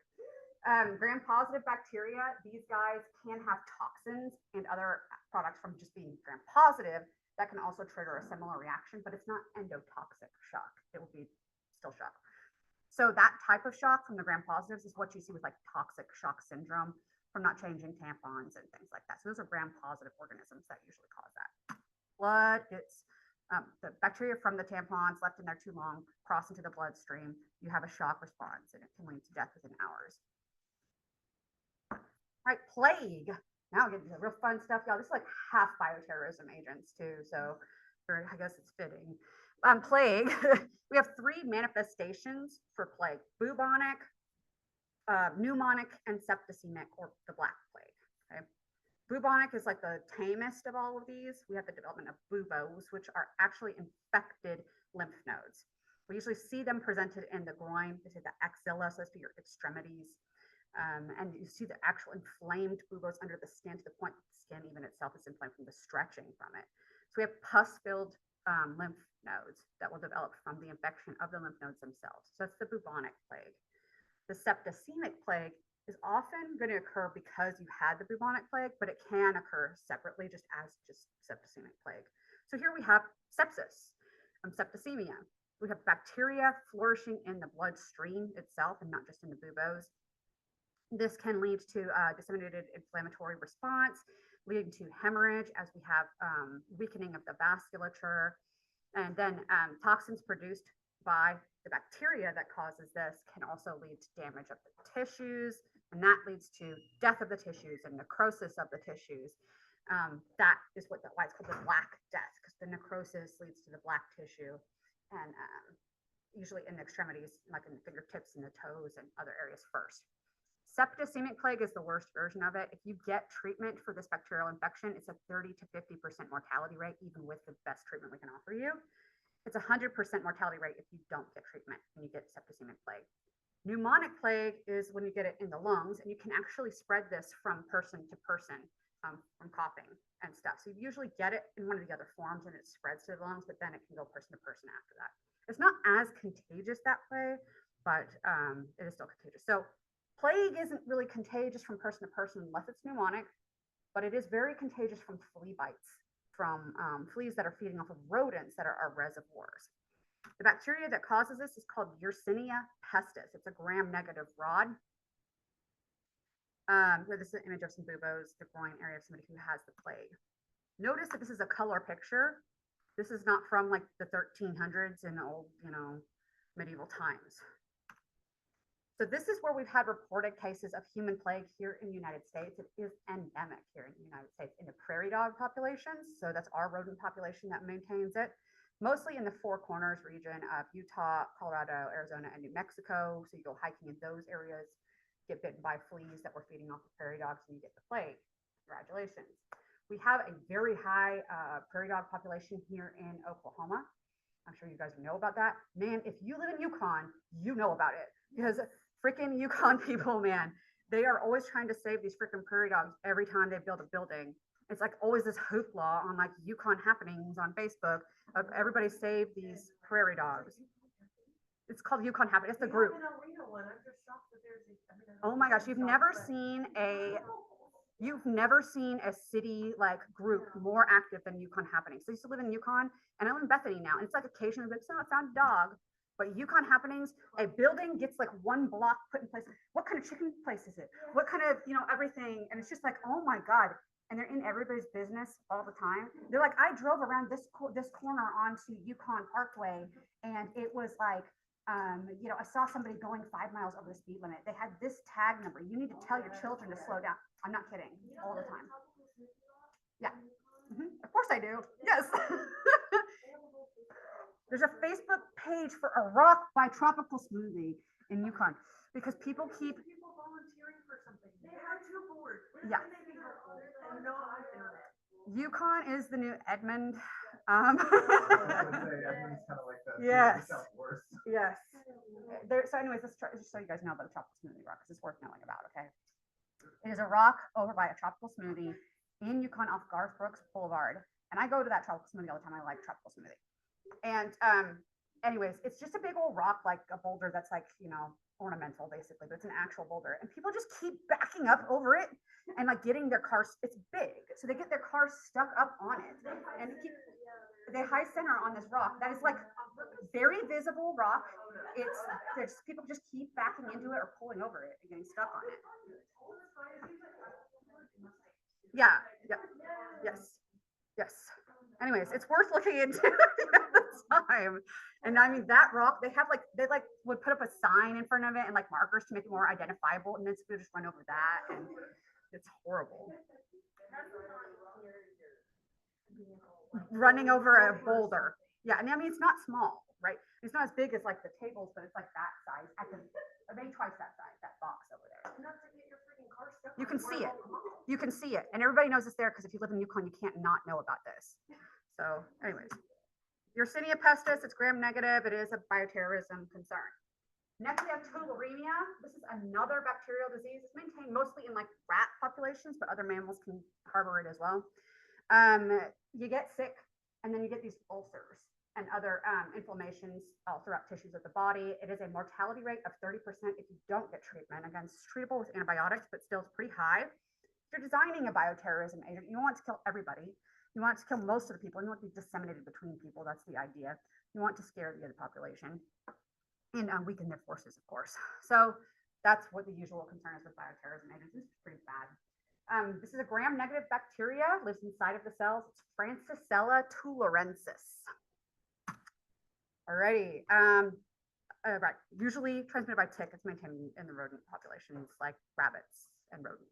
Gram positive bacteria, these guys can have toxins and other products from just being gram positive that can also trigger a similar reaction, but it's not endotoxic shock. It will be still shock. So that type of shock from the gram positives is what you see with like toxic shock syndrome from not changing tampons and things like that. So those are gram positive organisms that usually cause that. Blood gets the bacteria from the tampons left in there too long, cross into the bloodstream. You have a shock response and it can lead to death within hours. All right, plague. Now we're getting to the real fun stuff, y'all. This is like half bioterrorism agents too, so I guess it's fitting. Plague, we have 3 manifestations for plague: bubonic, pneumonic, and septicemic, or the black plague. Okay, bubonic is like the tamest of all of these. We have the development of buboes, which are actually infected lymph nodes. We usually see them presented in the groin, this is the axilla, so that's your extremities. And you see the actual inflamed buboes under the skin to the point that the skin even itself is inflamed from the stretching from it. So we have pus-filled lymph nodes that will develop from the infection of the lymph nodes themselves. So that's the bubonic plague. The septicemic plague is often going to occur because you had the bubonic plague, but it can occur separately just as septicemic plague. So here we have sepsis, septicemia. We have bacteria flourishing in the bloodstream itself and not just in the buboes. This can lead to disseminated inflammatory response, leading to hemorrhage as we have weakening of the vasculature. And then toxins produced by the bacteria that causes this can also lead to damage of the tissues, and that leads to death of the tissues and necrosis of the tissues. That is why it's called the black death, because the necrosis leads to the black tissue, and usually in the extremities, like in the fingertips and the toes and other areas first. Septicemic plague is the worst version of it. If you get treatment for this bacterial infection, it's a 30 to 50% mortality rate, even with the best treatment we can offer you. It's a 100% mortality rate if you don't get treatment and you get septicemic plague. Pneumonic plague is when you get it in the lungs, and you can actually spread this from person to person from coughing and stuff. So you usually get it in one of the other forms and it spreads to the lungs, but then it can go person to person after that. It's not as contagious that way, but it is still contagious. So plague isn't really contagious from person to person unless it's pneumonic, but it is very contagious from flea bites, from fleas that are feeding off of rodents that are our reservoirs. The bacteria that causes this is called Yersinia pestis. It's a gram-negative rod. So this is an image of some buboes, the groin area of somebody who has the plague. Notice that this is a color picture. This is not from like the 1300s in old, medieval times. So this is where we've had reported cases of human plague here in the United States. It is endemic here in the United States in the prairie dog populations. So that's our rodent population that maintains it, mostly in the Four Corners region of Utah, Colorado, Arizona, and New Mexico. So you go hiking in those areas, get bitten by fleas that were feeding off the prairie dogs, and you get the plague. Congratulations. We have a very high prairie dog population here in Oklahoma. I'm sure you guys know about that. Man, if you live in Yukon, you know about it, because freaking Yukon people, man, they are always trying to save these freaking prairie dogs every time they build a building. It's like always this hoopla on like Yukon happenings on Facebook of everybody save these prairie dogs. It's called Yukon Happening. It's the group. Oh my gosh, you've never seen a city like group more active than Yukon Happenings. So I used to live in Yukon, and I live in Bethany now, and it's like occasionally like, so I found a dog. But Yukon Happenings, a building gets like one block put in place. What kind of chicken place is it? What kind of, everything. And it's just like, oh my God. And they're in everybody's business all the time. They're like, I drove around this corner onto Yukon Parkway, and it was like, I saw somebody going 5 miles over the speed limit. They had this tag number. You need to tell your children to slow down. I'm not kidding, all the time. Yeah, of course I do. Yes. There's a Facebook page for a rock by tropical smoothie in Yukon because people keep. Yeah. Yukon is the new Edmond. I was gonna say, Edmund's kind of like the Yes. South worst. Yes. There, so anyways, let's try, just so you guys know about the tropical smoothie rock, because it's worth knowing about, okay? It is a rock over by a tropical smoothie in Yukon off Garth Brooks Boulevard. And I go to that tropical smoothie all the time. I like tropical smoothie. And anyways, it's just a big old rock, like a boulder that's like, you know, ornamental basically, but it's an actual boulder. And people just keep backing up over it and like getting their cars, it's big. So they get their cars stuck up on it. And they high center on this rock that is like very visible rock. There's people just keep backing into it or pulling over it and getting stuck on it. Yeah. Yes. Anyways, it's worth looking into at the time. And I mean, that rock, they would put up a sign in front of it and like markers to make it more identifiable. And then people just run over that. And it's horrible. Running over a boulder. Yeah. And I mean, it's not small, right? It's not as big as like the tables, but it's like that size. Maybe twice that size, that box over there. You can see it. You can see it. And everybody knows it's there because if you live in Yukon, you can't not know about this. So anyways, Yersinia pestis, it's gram negative. It is a bioterrorism concern. Next, we have tularemia. This is another bacterial disease. It's maintained mostly in like rat populations, but other mammals can harbor it as well. You get sick and then you get these ulcers and other inflammations all throughout tissues of the body. It is a mortality rate of 30% if you don't get treatment. Again, it's treatable with antibiotics, but still it's pretty high. If you're designing a bioterrorism agent, you want to kill everybody. You want to kill most of the people. You want to be disseminated between people. That's the idea. You want to scare the other population and weaken their forces, of course. So that's what the usual concern is with bioterrorism agents. This is pretty bad. This is a gram-negative bacteria, lives inside of the cells. It's Francisella tularensis. Alrighty. Right. Usually transmitted by tick. It's maintained in the rodent populations like rabbits and rodents.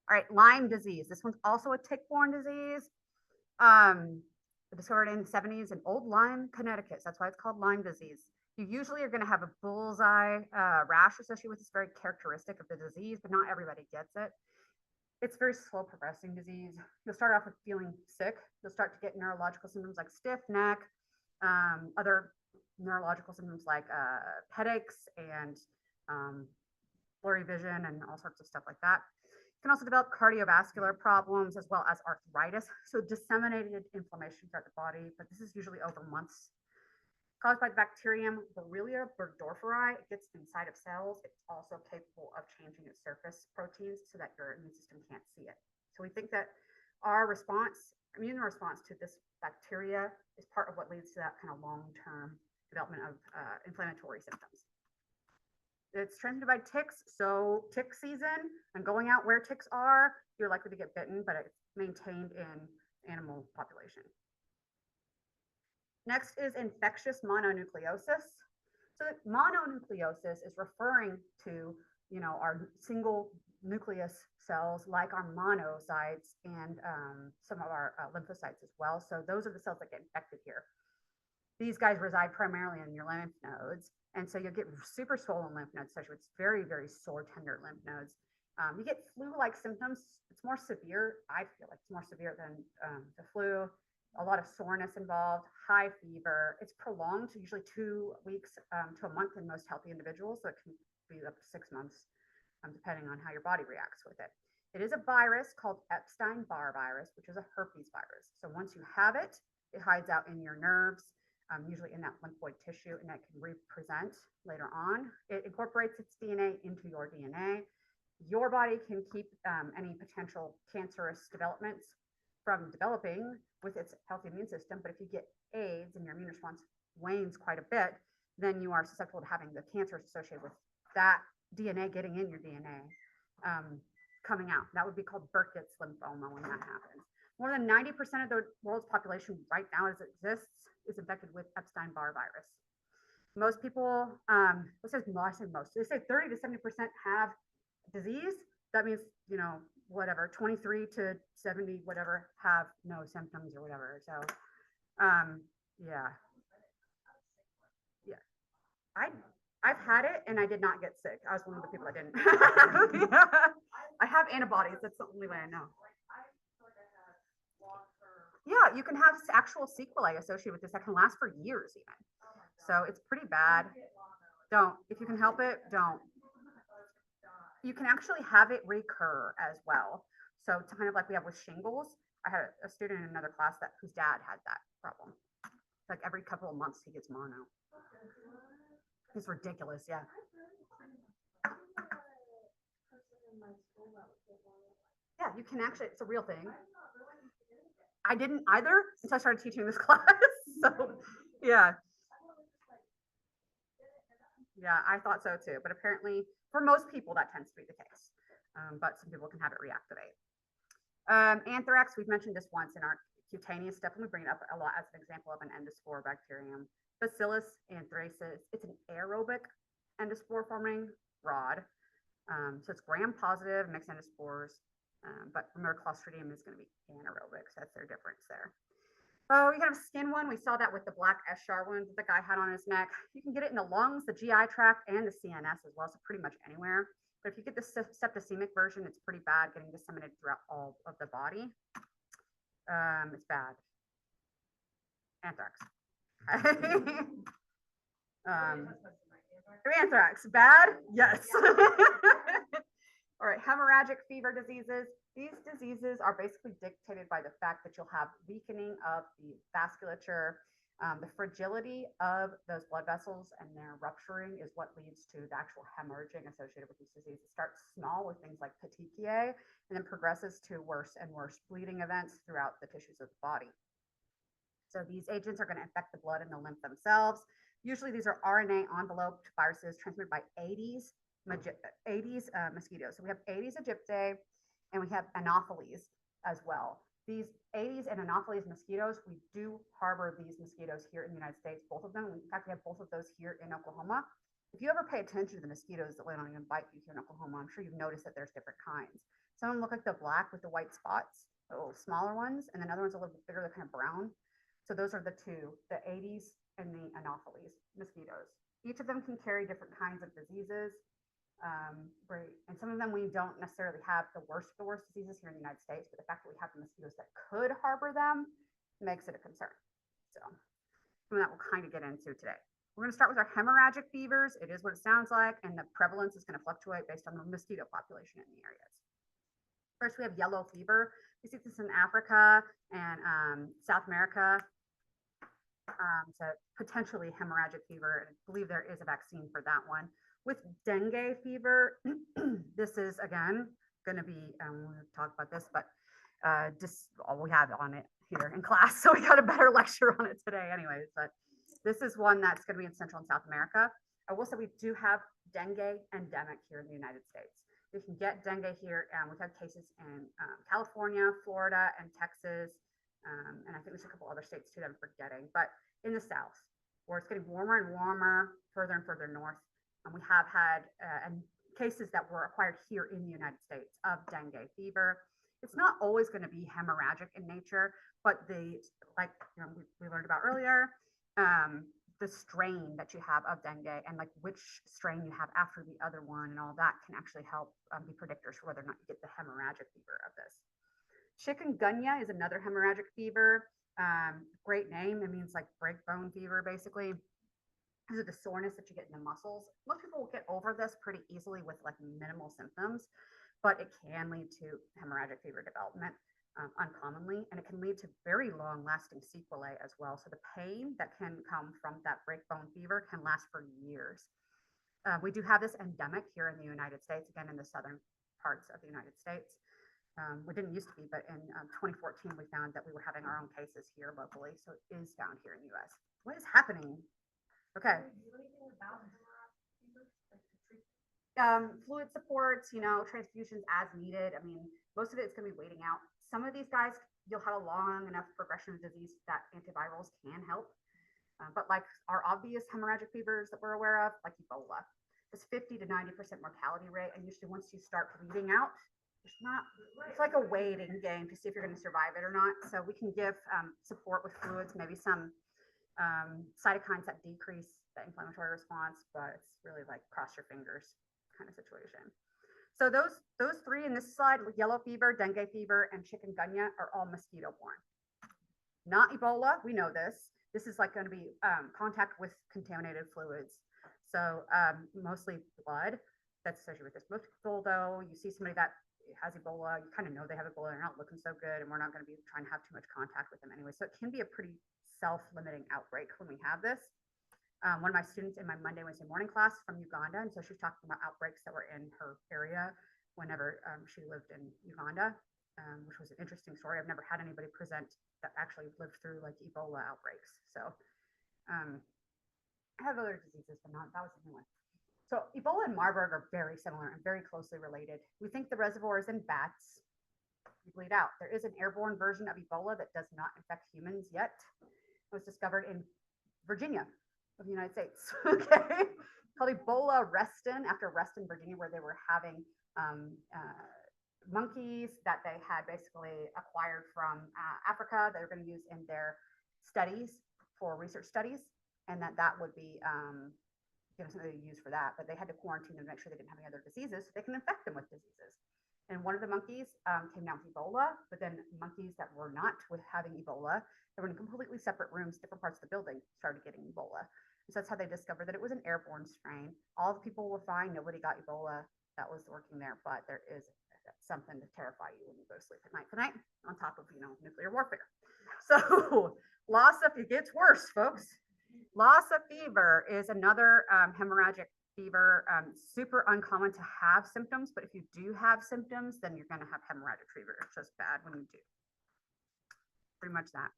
All right, Lyme disease. This one's also a tick-borne disease. Discovered in the 70s in Old Lyme, Connecticut. That's why it's called Lyme disease. You usually are going to have a bullseye rash associated with this, very characteristic of the disease, but not everybody gets it. It's very slow progressing disease. You'll start off with feeling sick. You'll start to get neurological symptoms like stiff neck, other neurological symptoms like headaches and blurry vision and all sorts of stuff like that. You can also develop cardiovascular problems as well as arthritis. So disseminated inflammation throughout the body, but this is usually over months. Caused by bacterium Borrelia burgdorferi, it gets inside of cells. It's also capable of changing its surface proteins so that your immune system can't see it. So we think that our immune response to this bacteria is part of what leads to that kind of long-term development of inflammatory symptoms. It's transmitted by ticks, so tick season and going out where ticks are, you're likely to get bitten, but it's maintained in animal population. Next is infectious mononucleosis. So mononucleosis is referring to, our single nucleus cells like our monocytes and some of our lymphocytes as well. So those are the cells that get infected here. These guys reside primarily in your lymph nodes. And so you'll get super swollen lymph nodes, especially with very, very sore, tender lymph nodes. You get flu-like symptoms. It's more severe. I feel like it's more severe than the flu. A lot of soreness involved, high fever. It's prolonged, usually 2 weeks to a month in most healthy individuals. So it can be up to 6 months, depending on how your body reacts with it. It is a virus called Epstein-Barr virus, which is a herpes virus. So once you have it, it hides out in your nerves, usually in that lymphoid tissue, and that can represent later on. It incorporates its DNA into your DNA. Your body can keep any potential cancerous developments from developing with its healthy immune system. But if you get AIDS and your immune response wanes quite a bit, then you are susceptible to having the cancers associated with that DNA getting in your DNA coming out. That would be called Burkitt's lymphoma when that happens. More than 90% of the world's population right now as it exists is infected with Epstein-Barr virus. Most people, let's say most, they say 30 to 70% have disease. That means, whatever, 23 to 70, whatever, have no symptoms or whatever. So, yeah. I've had it and I did not get sick. I was one of the people that didn't. Yeah. I have antibodies. That's the only way I know. Yeah, you can have actual sequelae associated with this that can last for years even. So it's pretty bad. Don't. If you can help it, don't. You can actually have it recur as well. So it's kind of like we have with shingles. I had a student in another class whose dad had that problem. Like every couple of months he gets mono. It's ridiculous, yeah. Yeah, you can actually, it's a real thing. I didn't either until I started teaching this class. So yeah. Yeah, I thought so too. But apparently for most people that tends to be the case. But some people can have it reactivate. Anthrax, we've mentioned this once in our cutaneous stuff, and we bring it up a lot as an example of an endospore bacterium. Bacillus anthracis, it's an aerobic endospore forming rod. So it's gram positive, mixed endospores, but remember Clostridium is going to be anaerobic, so that's their difference there. Oh, we have a skin one. We saw that with the black Eschar wound that the guy had on his neck. You can get it in the lungs, the GI tract, and the CNS as well, so pretty much anywhere. But if you get the septicemic version, it's pretty bad, getting disseminated throughout all of the body. It's bad. Anthrax. Anthrax, bad? Yes. All right, hemorrhagic fever diseases. These diseases are basically dictated by the fact that you'll have weakening of the vasculature. The fragility of those blood vessels and their rupturing is what leads to the actual hemorrhaging associated with these diseases. It starts small with things like petechiae and then progresses to worse and worse bleeding events throughout the tissues of the body. So these agents are going to infect the blood and the lymph themselves. Usually these are RNA enveloped viruses transmitted by Aedes mosquitoes. So we have Aedes aegypti and we have Anopheles as well. These Aedes and Anopheles mosquitoes, we do harbor these mosquitoes here in the United States, both of them. In fact, we have both of those here in Oklahoma. If you ever pay attention to the mosquitoes that land on you and bite you here in Oklahoma, I'm sure you've noticed that there's different kinds. Some of them look like the black with the white spots, the little smaller ones, and then other ones a little bit bigger, they're kind of brown. So those are the two, the Aedes and the Anopheles mosquitoes. Each of them can carry different kinds of diseases. And some of them we don't necessarily have the worst of the worst diseases here in the United States, but the fact that we have the mosquitoes that could harbor them makes it a concern. So something that we'll kind of get into today. We're going to start with our hemorrhagic fevers. It is what it sounds like, and the prevalence is going to fluctuate based on the mosquito population in the areas. First, we have yellow fever. We see this in Africa and South America. So potentially hemorrhagic fever. I believe there is a vaccine for that one. With dengue fever, this is again going to be, we'll talk about this, but just all we have on it here in class. So we got a better lecture on it today anyways, but this is one that's going to be in Central and South America. I will say we do have dengue endemic here in the United States. You can get dengue here, and we've had cases in California, Florida, and Texas, and I think there's a couple other states too that I'm forgetting, but in the South, where it's getting warmer and warmer, further and further north. And we have had cases that were acquired here in the United States of dengue fever. It's not always going to be hemorrhagic in nature, but we learned about earlier, the strain that you have of dengue and like which strain you have after the other one and all that can actually help be predictors for whether or not you get the hemorrhagic fever of this. Chikungunya is another hemorrhagic fever. Great name. It means like break bone fever, basically. Because of the soreness that you get in the muscles. Most people will get over this pretty easily with like minimal symptoms, but it can lead to hemorrhagic fever development uncommonly, and it can lead to very long lasting sequelae as well. So the pain that can come from that break bone fever can last for years. We do have this endemic here in the United States, again in the southern parts of the United States. We didn't used to be, but in 2014 we found that we were having our own cases here locally, so it is found here in the US. What is happening? Okay. Fluid supports, transfusions as needed. I mean, most of it's going to be waiting out. Some of these guys, you'll have a long enough progression of disease that antivirals can help. But like our obvious hemorrhagic fevers that we're aware of, like Ebola, it's 50 to 90% mortality rate. And usually once you start bleeding out, it's like a waiting game to see if you're going to survive it or not. So we can give support with fluids, maybe some cytokines that decrease the inflammatory response, but it's really like cross your fingers kind of situation. So those three in this slide, yellow fever, dengue fever, and chikungunya are all mosquito borne. Not Ebola, we know this. This is like going to be contact with contaminated fluids. So mostly blood that's associated with this. Most people though, you see somebody that has Ebola, you kind of know they have Ebola, they're not looking so good, and we're not going to be trying to have too much contact with them anyway. So it can be a pretty self-limiting outbreak when we have this. One of my students in my Monday, Wednesday morning class from Uganda, and so she's talking about outbreaks that were in her area whenever she lived in Uganda, which was an interesting story. I've never had anybody present that actually lived through like Ebola outbreaks. So I have other diseases, but that was the new one. So Ebola and Marburg are very similar and very closely related. We think the reservoir is in bats. You bleed out. There is an airborne version of Ebola that does not infect humans yet. It was discovered in Virginia of the United States, okay? Called Ebola Reston, after Reston, Virginia, where they were having monkeys that they had basically acquired from Africa that they're going to use in their studies for research studies, and that would be something they use for that, but they had to quarantine them to make sure they didn't have any other diseases so they can infect them with diseases. And one of the monkeys came down with Ebola, but then monkeys that were not with having Ebola, they were in completely separate rooms, different parts of the building, started getting Ebola. So that's how they discovered that it was an airborne strain. All the people were fine. Nobody got Ebola that was working there, but there is something to terrify you when you go to sleep at night on top of, nuclear warfare. So Lassa, it gets worse, folks. Lassa fever is another hemorrhagic fever, super uncommon to have symptoms, but if you do have symptoms, then you're going to have hemorrhagic fever. It's just bad when you do. Pretty much that.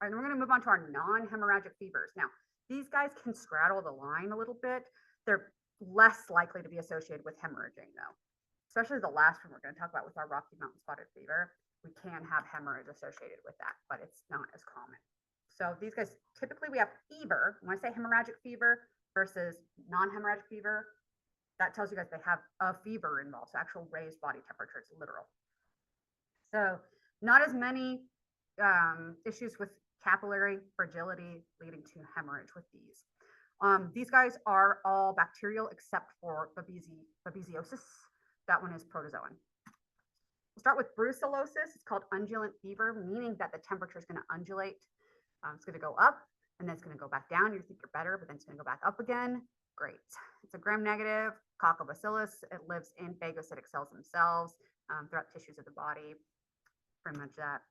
All right, then we're going to move on to our non-hemorrhagic fevers. Now, these guys can straddle the line a little bit. They're less likely to be associated with hemorrhaging, though. Especially the last one we're going to talk about with our Rocky Mountain spotted fever. We can have hemorrhage associated with that, but it's not as common. So these guys, typically we have fever. When I say hemorrhagic fever versus non-hemorrhagic fever, that tells you guys they have a fever involved, so actual raised body temperature, it's literal. So not as many issues with capillary fragility leading to hemorrhage with these. These guys are all bacterial except for babesiosis. That one is protozoan. We'll start with brucellosis. It's called undulant fever, meaning that the temperature is going to undulate. It's going to go up and then it's going to go back down. You think you're better, but then it's going to go back up again. Great. It's a gram-negative coccobacillus. It lives in phagocytic cells themselves throughout tissues of the body. Pretty much that.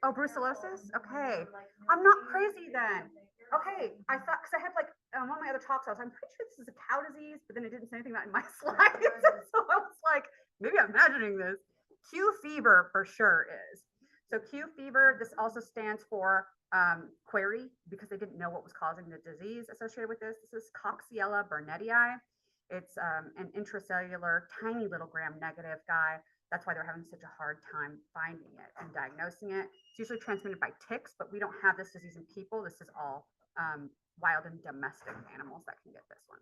Oh, brucellosis? Okay. I'm not crazy then. Okay. I thought, because I had like, one of my other talks, I'm pretty sure this is a cow disease, but then it didn't say anything about it in my slides. So I was like, maybe I'm imagining this. Q fever for sure is. So Q fever, this also stands for query, because they didn't know what was causing the disease associated with this. This is Coxiella burnettii. It's an intracellular, tiny little gram-negative guy. That's why they're having such a hard time finding it and diagnosing it. It's usually transmitted by ticks, but we don't have this disease in people. This is all wild and domestic animals that can get this one.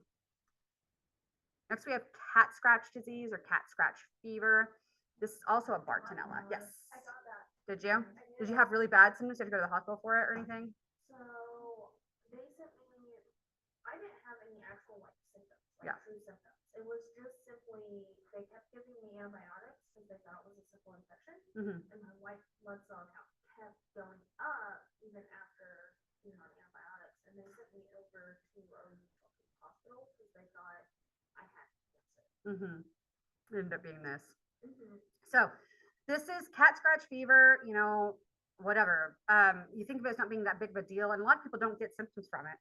Next, we have cat scratch disease or cat scratch fever. This is also a Bartonella. Yes. I got that. Did you? Did you have really bad symptoms? Did you go to the hospital for it or anything? So they sent me, I didn't have any actual like symptoms, like Yeah. true symptoms. It was just simply, they kept giving me antibiotics because they thought it was a simple infection. And my white blood cell count kept going up even after, the antibiotics. And they sent me over to a hospital because they thought I had cancer. Ended up being this. So this is cat scratch fever, whatever. You think of it as not being that big of a deal, and a lot of people don't get symptoms from it.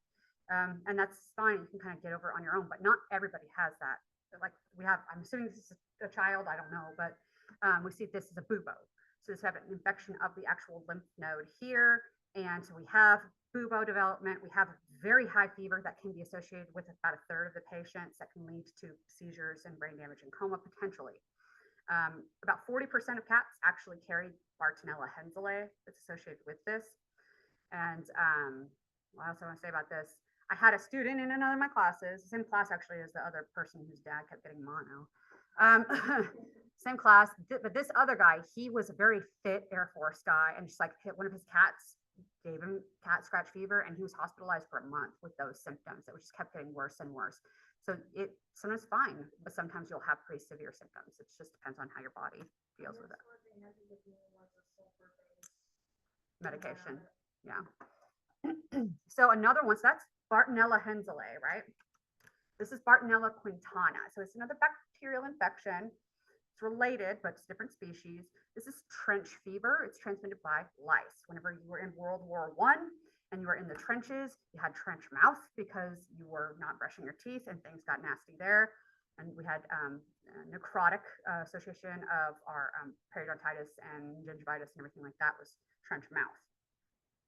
And that's fine. You can kind of get over it on your own, but not everybody has that. Like I'm assuming this is a child, I don't know, but we see this as a bubo. So this have an infection of the actual lymph node here. And so we have bubo development. We have very high fever that can be associated with about a third of the patients that can lead to seizures and brain damage and coma potentially. About 40% of cats actually carry Bartonella henselae that's associated with this. And what else I want to say about this? I had a student in another of my classes, same class actually as the other person whose dad kept getting mono. Same class, but this other guy, he was a very fit Air Force guy, and just like hit one of his cats, gave him cat scratch fever, and he was hospitalized for a month with those symptoms. It just kept getting worse and worse. So it sometimes fine, but sometimes you'll have pretty severe symptoms. It just depends on how your body deals with it. Medication, yeah. So another one, so that's Bartonella henselae, right? This is Bartonella quintana. So it's another bacterial infection. It's related, but it's different species. This is trench fever. It's transmitted by lice. Whenever you were in World War I and you were in the trenches, you had trench mouth because you were not brushing your teeth and things got nasty there. And we had necrotic association of our periodontitis and gingivitis and everything like that was trench mouth.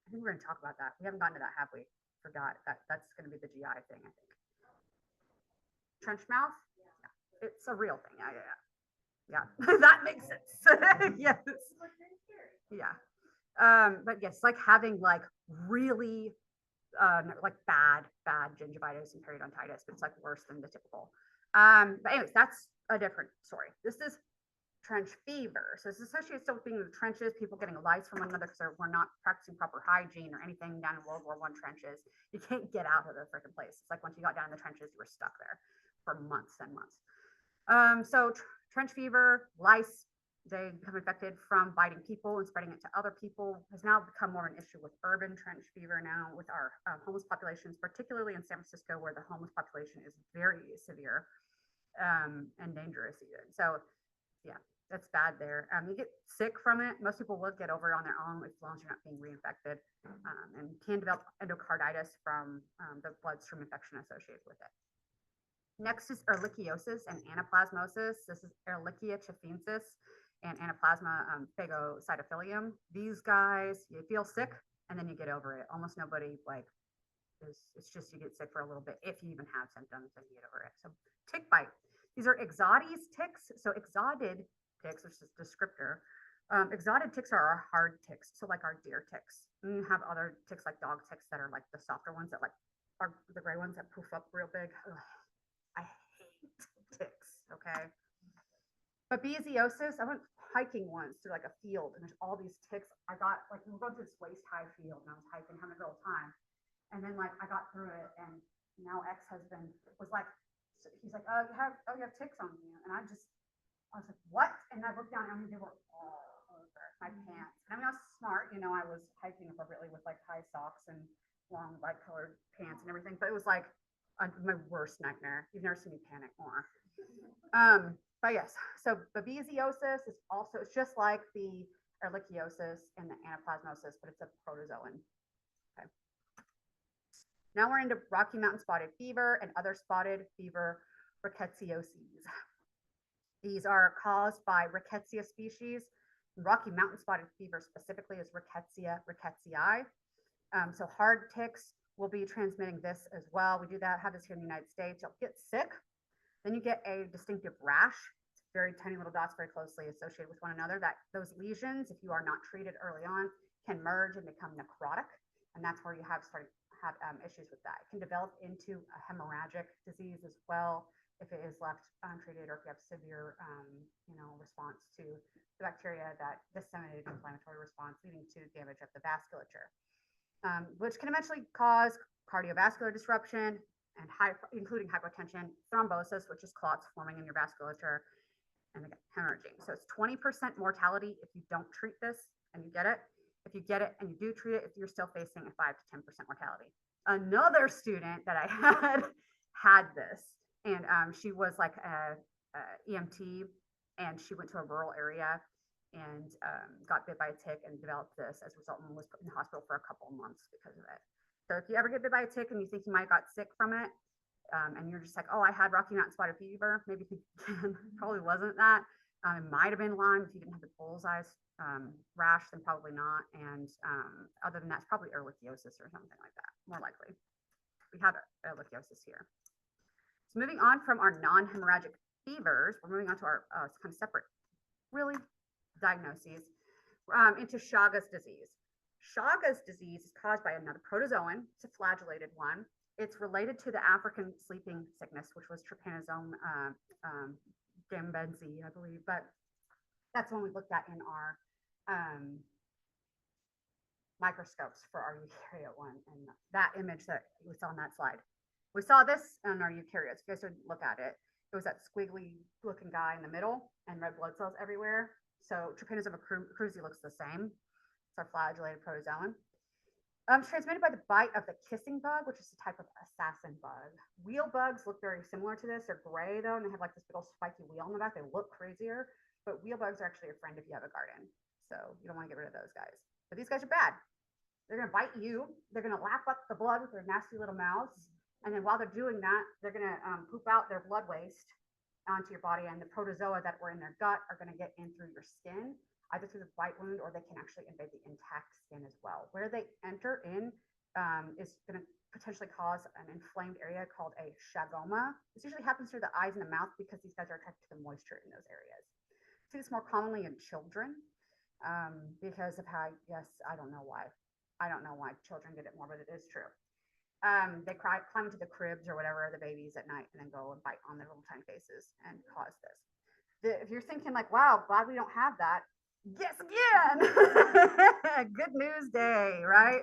I think we're going to talk about that. We haven't gotten to that, have we? Forgot that that's going to be the GI thing, I think. Trench mouth? Yeah. It's a real thing. Yeah. That makes sense. Yes. Yeah. But yes, like having like really like bad gingivitis and periodontitis, but it's like worse than the typical. But anyways, that's a different story. This is trench fever. So it's associated still with being in the trenches, people getting lice from one another because we're not practicing proper hygiene or anything down in World War I trenches. You can't get out of the freaking place. It's like once you got down in the trenches, you were stuck there for months and months. So trench fever, lice, they become infected from biting people and spreading it to other people has now become more of an issue with urban trench fever now with our homeless populations, particularly in San Francisco, where the homeless population is very severe and dangerous even. So yeah, that's bad there. You get sick from it. Most people will get over it on their own as long as you're not being reinfected, and can develop endocarditis from the bloodstream infection associated with it. Next is ehrlichiosis and anaplasmosis. This is Ehrlichia chiefensis and Anaplasma phagocytophilium. These guys, you feel sick and then you get over it. Almost nobody it's just you get sick for a little bit if you even have symptoms and you get over it. So tick bite. These are exodes ticks. So exodid ticks, which is a descriptor. Exodid ticks are our hard ticks, so like our deer ticks. And you have other ticks like dog ticks that are like the softer ones that like are the gray ones that poof up real big. Ugh, I hate ticks, okay? But babesiosis, I went hiking once through like a field and there's all these ticks. I got like, we were going through this waist high field and I was hiking, having a good old time. And then like I got through it and now ex-husband was like, he's like, you have ticks on you. And I was like, what? And I looked down and I mean, they were all over my pants. And I mean, I was smart, you know, I was hiking appropriately with like high socks and long light colored pants and everything. But it was like my worst nightmare. You've never seen me panic more. But yes, so babesiosis is also, it's just like the ehrlichiosis and the anaplasmosis, but it's a protozoan. Okay. Now we're into Rocky Mountain spotted fever and other spotted fever rickettsioses. These are caused by Rickettsia species. Rocky Mountain spotted fever specifically is Rickettsia rickettsii. So hard ticks will be transmitting this as well. We do that, have this here in the United States. You'll get sick. Then you get a distinctive rash. It's very tiny little dots very closely associated with one another. That those lesions, if you are not treated early on, can merge and become necrotic. And that's where you have issues with that. It can develop into a hemorrhagic disease as well if it is left untreated or if you have severe, response to the bacteria that disseminated inflammatory response leading to damage of the vasculature, which can eventually cause cardiovascular disruption and including hypotension, thrombosis, which is clots forming in your vasculature, and again, hemorrhaging. So it's 20% mortality if you don't treat this and you get it. If you get it and you do treat it, if you're still facing a 5 to 10% mortality. Another student that I had this, and she was like a EMT, and she went to a rural area and got bit by a tick and developed this as a result and was put in the hospital for a couple of months because of it. So if you ever get bit by a tick and you think you might have got sick from it, and you're just like, oh, I had Rocky Mountain spotted fever, maybe probably wasn't that. It might have been Lyme if you didn't have the bullseye rash, then probably not. And other than that, it's probably ehrlichiosis or something like that, more likely. We have ehrlichiosis here. So moving on from our non-hemorrhagic fevers, we're moving on to our kind of separate, really, diagnoses into Chagas disease. Chagas disease is caused by another protozoan. It's a flagellated one. It's related to the African sleeping sickness, which was Trypanosome gambensi, I believe. But that's one we looked at in our microscopes for our eukaryote one. And that image that was on that slide We saw this on our eukaryotes. If you guys would look at it, it was that squiggly looking guy in the middle and red blood cells everywhere. So Trypanosoma cruzi looks the same. It's our flagellated protozoan. Transmitted by the bite of the kissing bug, which is a type of assassin bug. Wheel bugs look very similar to this. They're gray though, and they have like this little spiky wheel in the back. They look crazier, but wheel bugs are actually a friend if you have a garden. So you don't want to get rid of those guys. But these guys are bad. They're going to bite you. They're going to lap up the blood with their nasty little mouths. And then while they're doing that, they're going to poop out their blood waste onto your body. And the protozoa that were in their gut are going to get in through your skin, either through the bite wound, or they can actually invade the intact skin as well. Where they enter in is going to potentially cause an inflamed area called a chagoma. This usually happens through the eyes and the mouth because these guys are attracted to the moisture in those areas. See this more commonly in children because of how, yes, I don't know why children get it more, but it is true. They climb into the cribs or whatever, the babies at night, and then go and bite on their little tiny faces and cause this. If you're thinking like, wow, glad we don't have that, guess again. Good news day, right?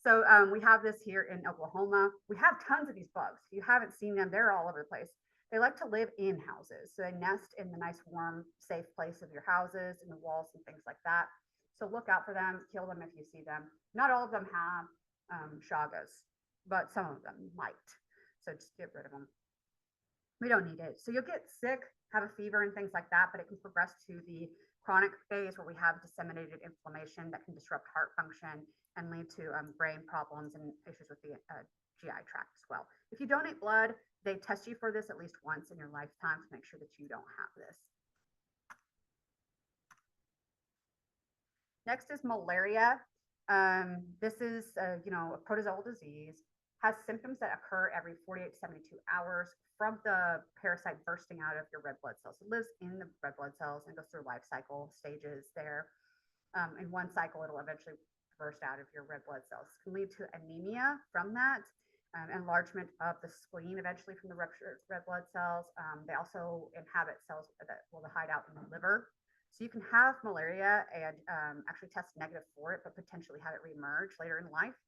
So we have this here in Oklahoma. We have tons of these bugs. If you haven't seen them, they're all over the place. They like to live in houses. So they nest in the nice, warm, safe place of your houses, in the walls and things like that. So look out for them, kill them if you see them. Not all of them have chagas, but some of them might. So just get rid of them. We don't need it. So you'll get sick, have a fever and things like that, but it can progress to the chronic phase where we have disseminated inflammation that can disrupt heart function and lead to brain problems and issues with the GI tract as well. If you donate blood, they test you for this at least once in your lifetime to make sure that you don't have this. Next is malaria. This is, a protozoal disease, has symptoms that occur every 48 to 72 hours from the parasite bursting out of your red blood cells. It lives in the red blood cells and goes through life cycle stages there. In one cycle, it'll eventually burst out of your red blood cells. It can lead to anemia from that, enlargement of the spleen eventually from the ruptured red blood cells. They also inhabit cells that will hide out in the liver. So you can have malaria and actually test negative for it, but potentially have it reemerge later in life.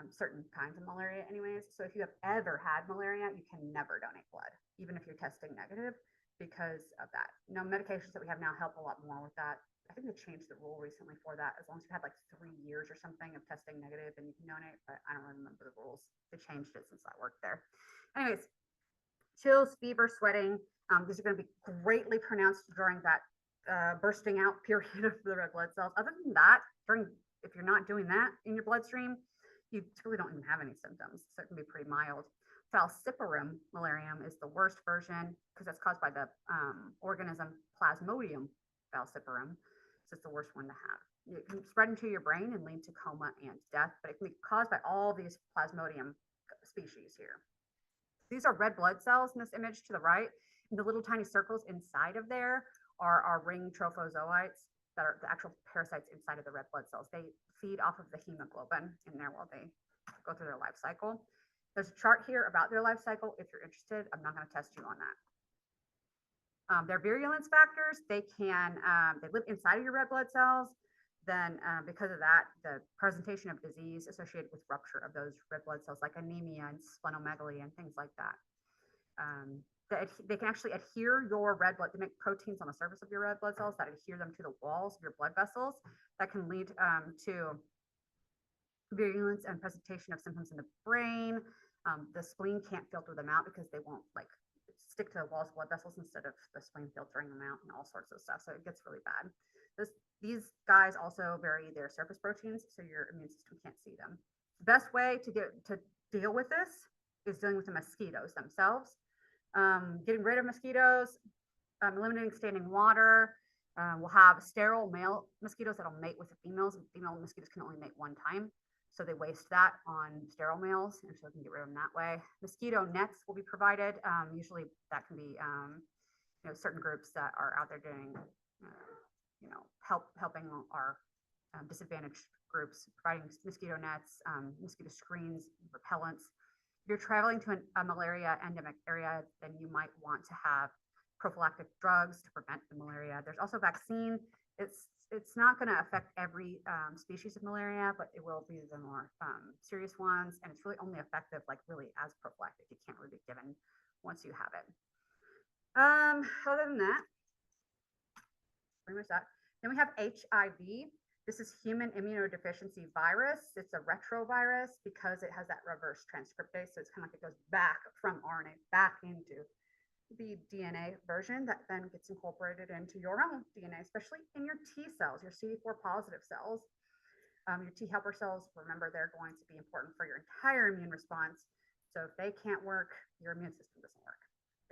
Certain kinds of malaria anyways. So if you have ever had malaria, you can never donate blood, even if you're testing negative because of that. Medications that we have now help a lot more with that. I think they changed the rule recently for that. As long as you had like 3 years or something of testing negative, then you can donate, but I don't really remember the rules. They changed it since I worked there. Anyways, chills, fever, sweating. These are going to be greatly pronounced during that bursting out period of the red blood cells. Other than that, if you're not doing that in your bloodstream, you really don't even have any symptoms. So it can be pretty mild. Falciparum malarium is the worst version because that's caused by the organism Plasmodium falciparum. So it's the worst one to have. It can spread into your brain and lead to coma and death, but it can be caused by all these Plasmodium species here. These are red blood cells in this image to the right. And the little tiny circles inside of there are our ring trophozoites that are the actual parasites inside of the red blood cells. They feed off of the hemoglobin in there while they go through their life cycle. There's a chart here about their life cycle. If you're interested, I'm not going to test you on that. Their virulence factors, they live inside of your red blood cells. Then because of that, the presentation of disease associated with rupture of those red blood cells, like anemia and splenomegaly and things like that. They can actually adhere your red blood, they make proteins on the surface of your red blood cells that adhere them to the walls of your blood vessels that can lead to virulence and presentation of symptoms in the brain. The spleen can't filter them out because they won't stick to the walls of blood vessels instead of the spleen filtering them out and all sorts of stuff. So it gets really bad. These guys also vary their surface proteins, so your immune system can't see them. The best way to deal with this is dealing with the mosquitoes themselves. Getting rid of mosquitoes, eliminating standing water. We'll have sterile male mosquitoes that'll mate with the females. Female mosquitoes can only mate one time, so they waste that on sterile males, and so we can get rid of them that way. Mosquito nets will be provided. Usually that can be certain groups that are out there doing helping our disadvantaged groups, providing mosquito nets, mosquito screens, repellents. If you're traveling to a malaria endemic area, then you might want to have prophylactic drugs to prevent the malaria. There's also vaccine. It's it's not going to affect every species of malaria, but it will be the more serious ones. And it's really only effective, like really as prophylactic. It can't really be given once you have it. Other than that, pretty much that. Then we have HIV. This is human immunodeficiency virus. It's a retrovirus because it has that reverse transcriptase. So it's kind of like it goes back from RNA back into the DNA version that then gets incorporated into your own DNA, especially in your T cells, your CD4 positive cells. Your T helper cells, remember, they're going to be important for your entire immune response. So if they can't work, your immune system doesn't work.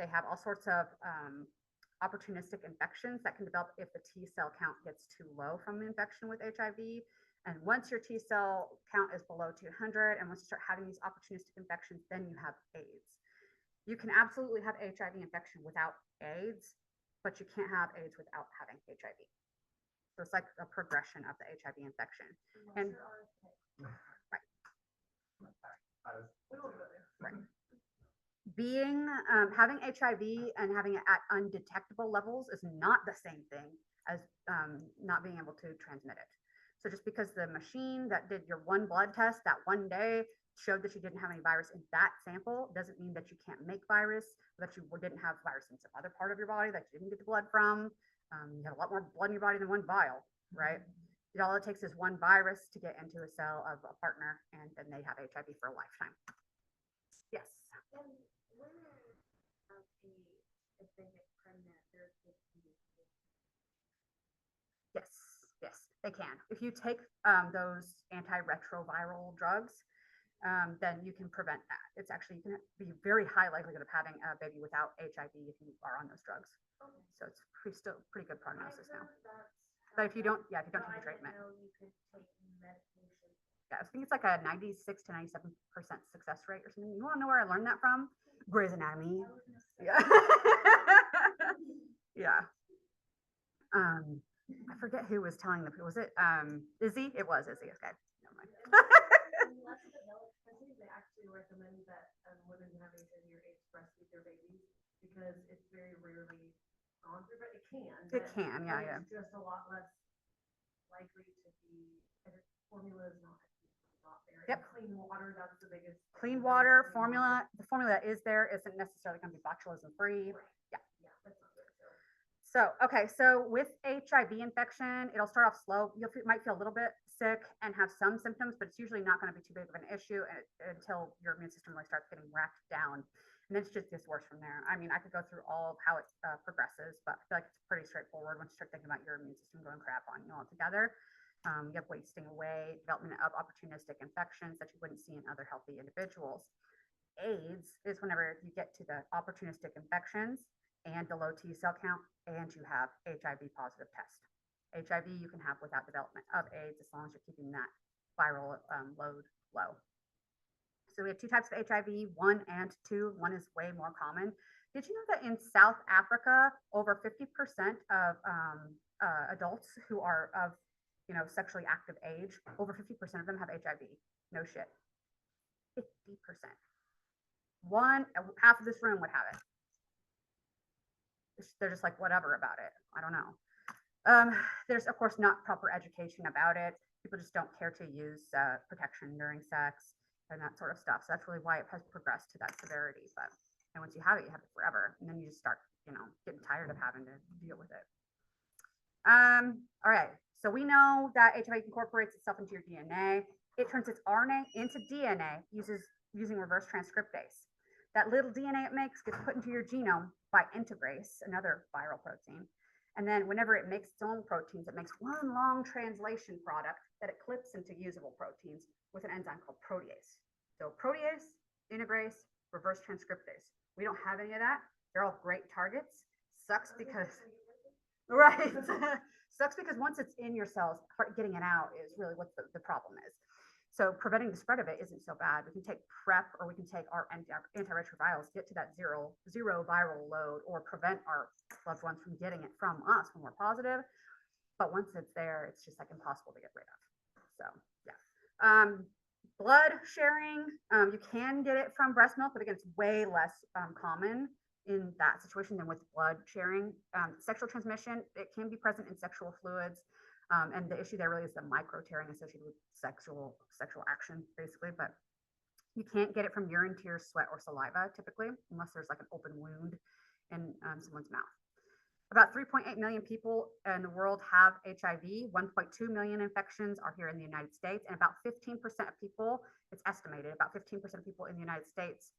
They have all sorts of opportunistic infections that can develop if the T cell count gets too low from the infection with HIV. And once your T cell count is below 200, and once you start having these opportunistic infections, then you have AIDS. You can absolutely have HIV infection without AIDS, but you can't have AIDS without having HIV. So it's like a progression of the HIV infection. And right. Being having HIV and having it at undetectable levels is not the same thing as not being able to transmit it. So just because the machine that did your one blood test that one day showed that you didn't have any virus in that sample doesn't mean that you can't make virus, or that you didn't have virus in some other part of your body that you didn't get the blood from. You have a lot more blood in your body than one vial, right? All it takes is one virus to get into a cell of a partner, and then they have HIV for a lifetime. Yes. And women if they get pregnant, they're Yes, they can. If you take those antiretroviral drugs, then you can prevent that. It's actually, you can be very high likelihood of having a baby without HIV if you are on those drugs. okay. So it's still pretty good prognosis now. That's But if you don't, if you don't how take the treatment, you could take medication. yeah, I think it's like a 96 to 97% success rate or something. You want to know where I learned that from? Grey's Anatomy. Yeah. Yeah. I forget who was telling them. Was it Izzy? It was Izzy. Okay. Never mind. In less developed countries, they actually recommend that women who have HIV or AIDS breastfeed their babies because it's very rarely gone through, but it can. It can, yeah. It's just a lot less likely to be, and its formula is not there. Yep. And clean water, that's the biggest. Clean water formula. The formula that is there isn't necessarily going to be botulism free. Right. Yeah. Yeah, that's not good. So, okay, so with HIV infection, it'll start off slow. You might feel a little bit sick and have some symptoms, but it's usually not going to be too big of an issue until your immune system really starts getting racked down. And then it just gets worse from there. I mean, I could go through all of how it progresses, but I feel like it's pretty straightforward once you start thinking about your immune system going crap on you altogether. You have wasting away, development of opportunistic infections that you wouldn't see in other healthy individuals. AIDS is whenever you get to the opportunistic infections and the low T cell count, and you have HIV positive test. HIV you can have without development of AIDS as long as you're keeping that viral load low. So we have two types of HIV, 1 and 2. 1 is way more common. Did you know that in South Africa, over 50% of adults who are of sexually active age, over 50% of them have HIV? No shit. 50%. Half of this room would have it. They're just like whatever about it. I don't know. There's of course not proper education about it. People just don't care to use protection during sex and that sort of stuff. So that's really why it has progressed to that severity. And once you have it forever, and then you just start, getting tired of having to deal with it. All right. So we know that HIV incorporates itself into your DNA. It turns its RNA into DNA using reverse transcriptase. That little DNA it makes gets put into your genome by integrase, another viral protein. And then whenever it makes its own proteins, it makes one long translation product that it clips into usable proteins with an enzyme called protease. So protease, integrase, reverse transcriptase. We don't have any of that. They're all great targets. Sucks because, right. Sucks because once it's in your cells, getting it out is really what the problem is. So preventing the spread of it isn't so bad. We can take PrEP, or we can take our antiretrovirals, get to that zero viral load, or prevent our loved ones from getting it from us when we're positive. But once it's there, it's just like impossible to get rid of. So yeah. Blood sharing, you can get it from breast milk, but again, it's way less common in that situation than with blood sharing. Sexual transmission, it can be present in sexual fluids. And the issue there really is the micro tearing associated with sexual action, basically. But you can't get it from urine, tears, sweat, or saliva typically, unless there's like an open wound in someone's mouth. About 3.8 million people in the world have HIV. 1.2 million infections are here in the United States, and about 15% of people, it's estimated, about 15% of people in the United States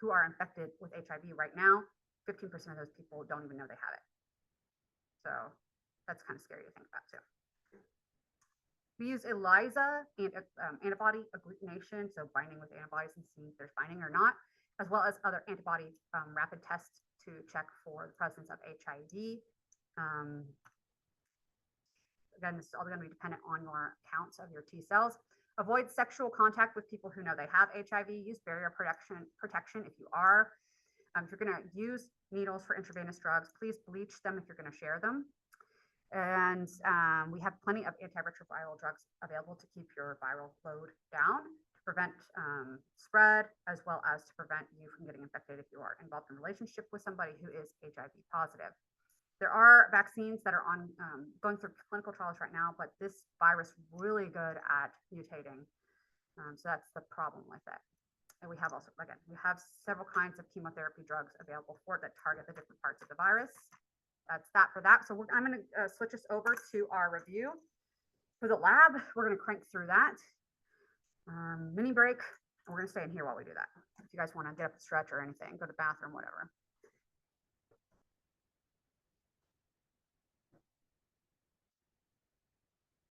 who are infected with HIV right now, 15% of those people don't even know they have it. So that's kind of scary to think about too. We use ELISA and antibody agglutination, so binding with antibodies and seeing if there's binding or not, as well as other antibody rapid tests to check for the presence of HIV. Again, this is all going to be dependent on your counts of your T cells. Avoid sexual contact with people who know they have HIV. Use barrier protection if you are. If you're going to use needles for intravenous drugs, please bleach them if you're going to share them. And we have plenty of antiretroviral drugs available to keep your viral load down, to prevent spread, as well as to prevent you from getting infected if you are involved in a relationship with somebody who is HIV positive. There are vaccines that are going through clinical trials right now, but this virus is really good at mutating. So that's the problem with it. And we have also, again, we have several kinds of chemotherapy drugs available for it that target the different parts of the virus. That's that for that. So I'm going to switch us over to our review for the lab. We're going to crank through that. Mini break. We're going to stay in here while we do that. If you guys want to get up and stretch or anything, go to the bathroom, whatever.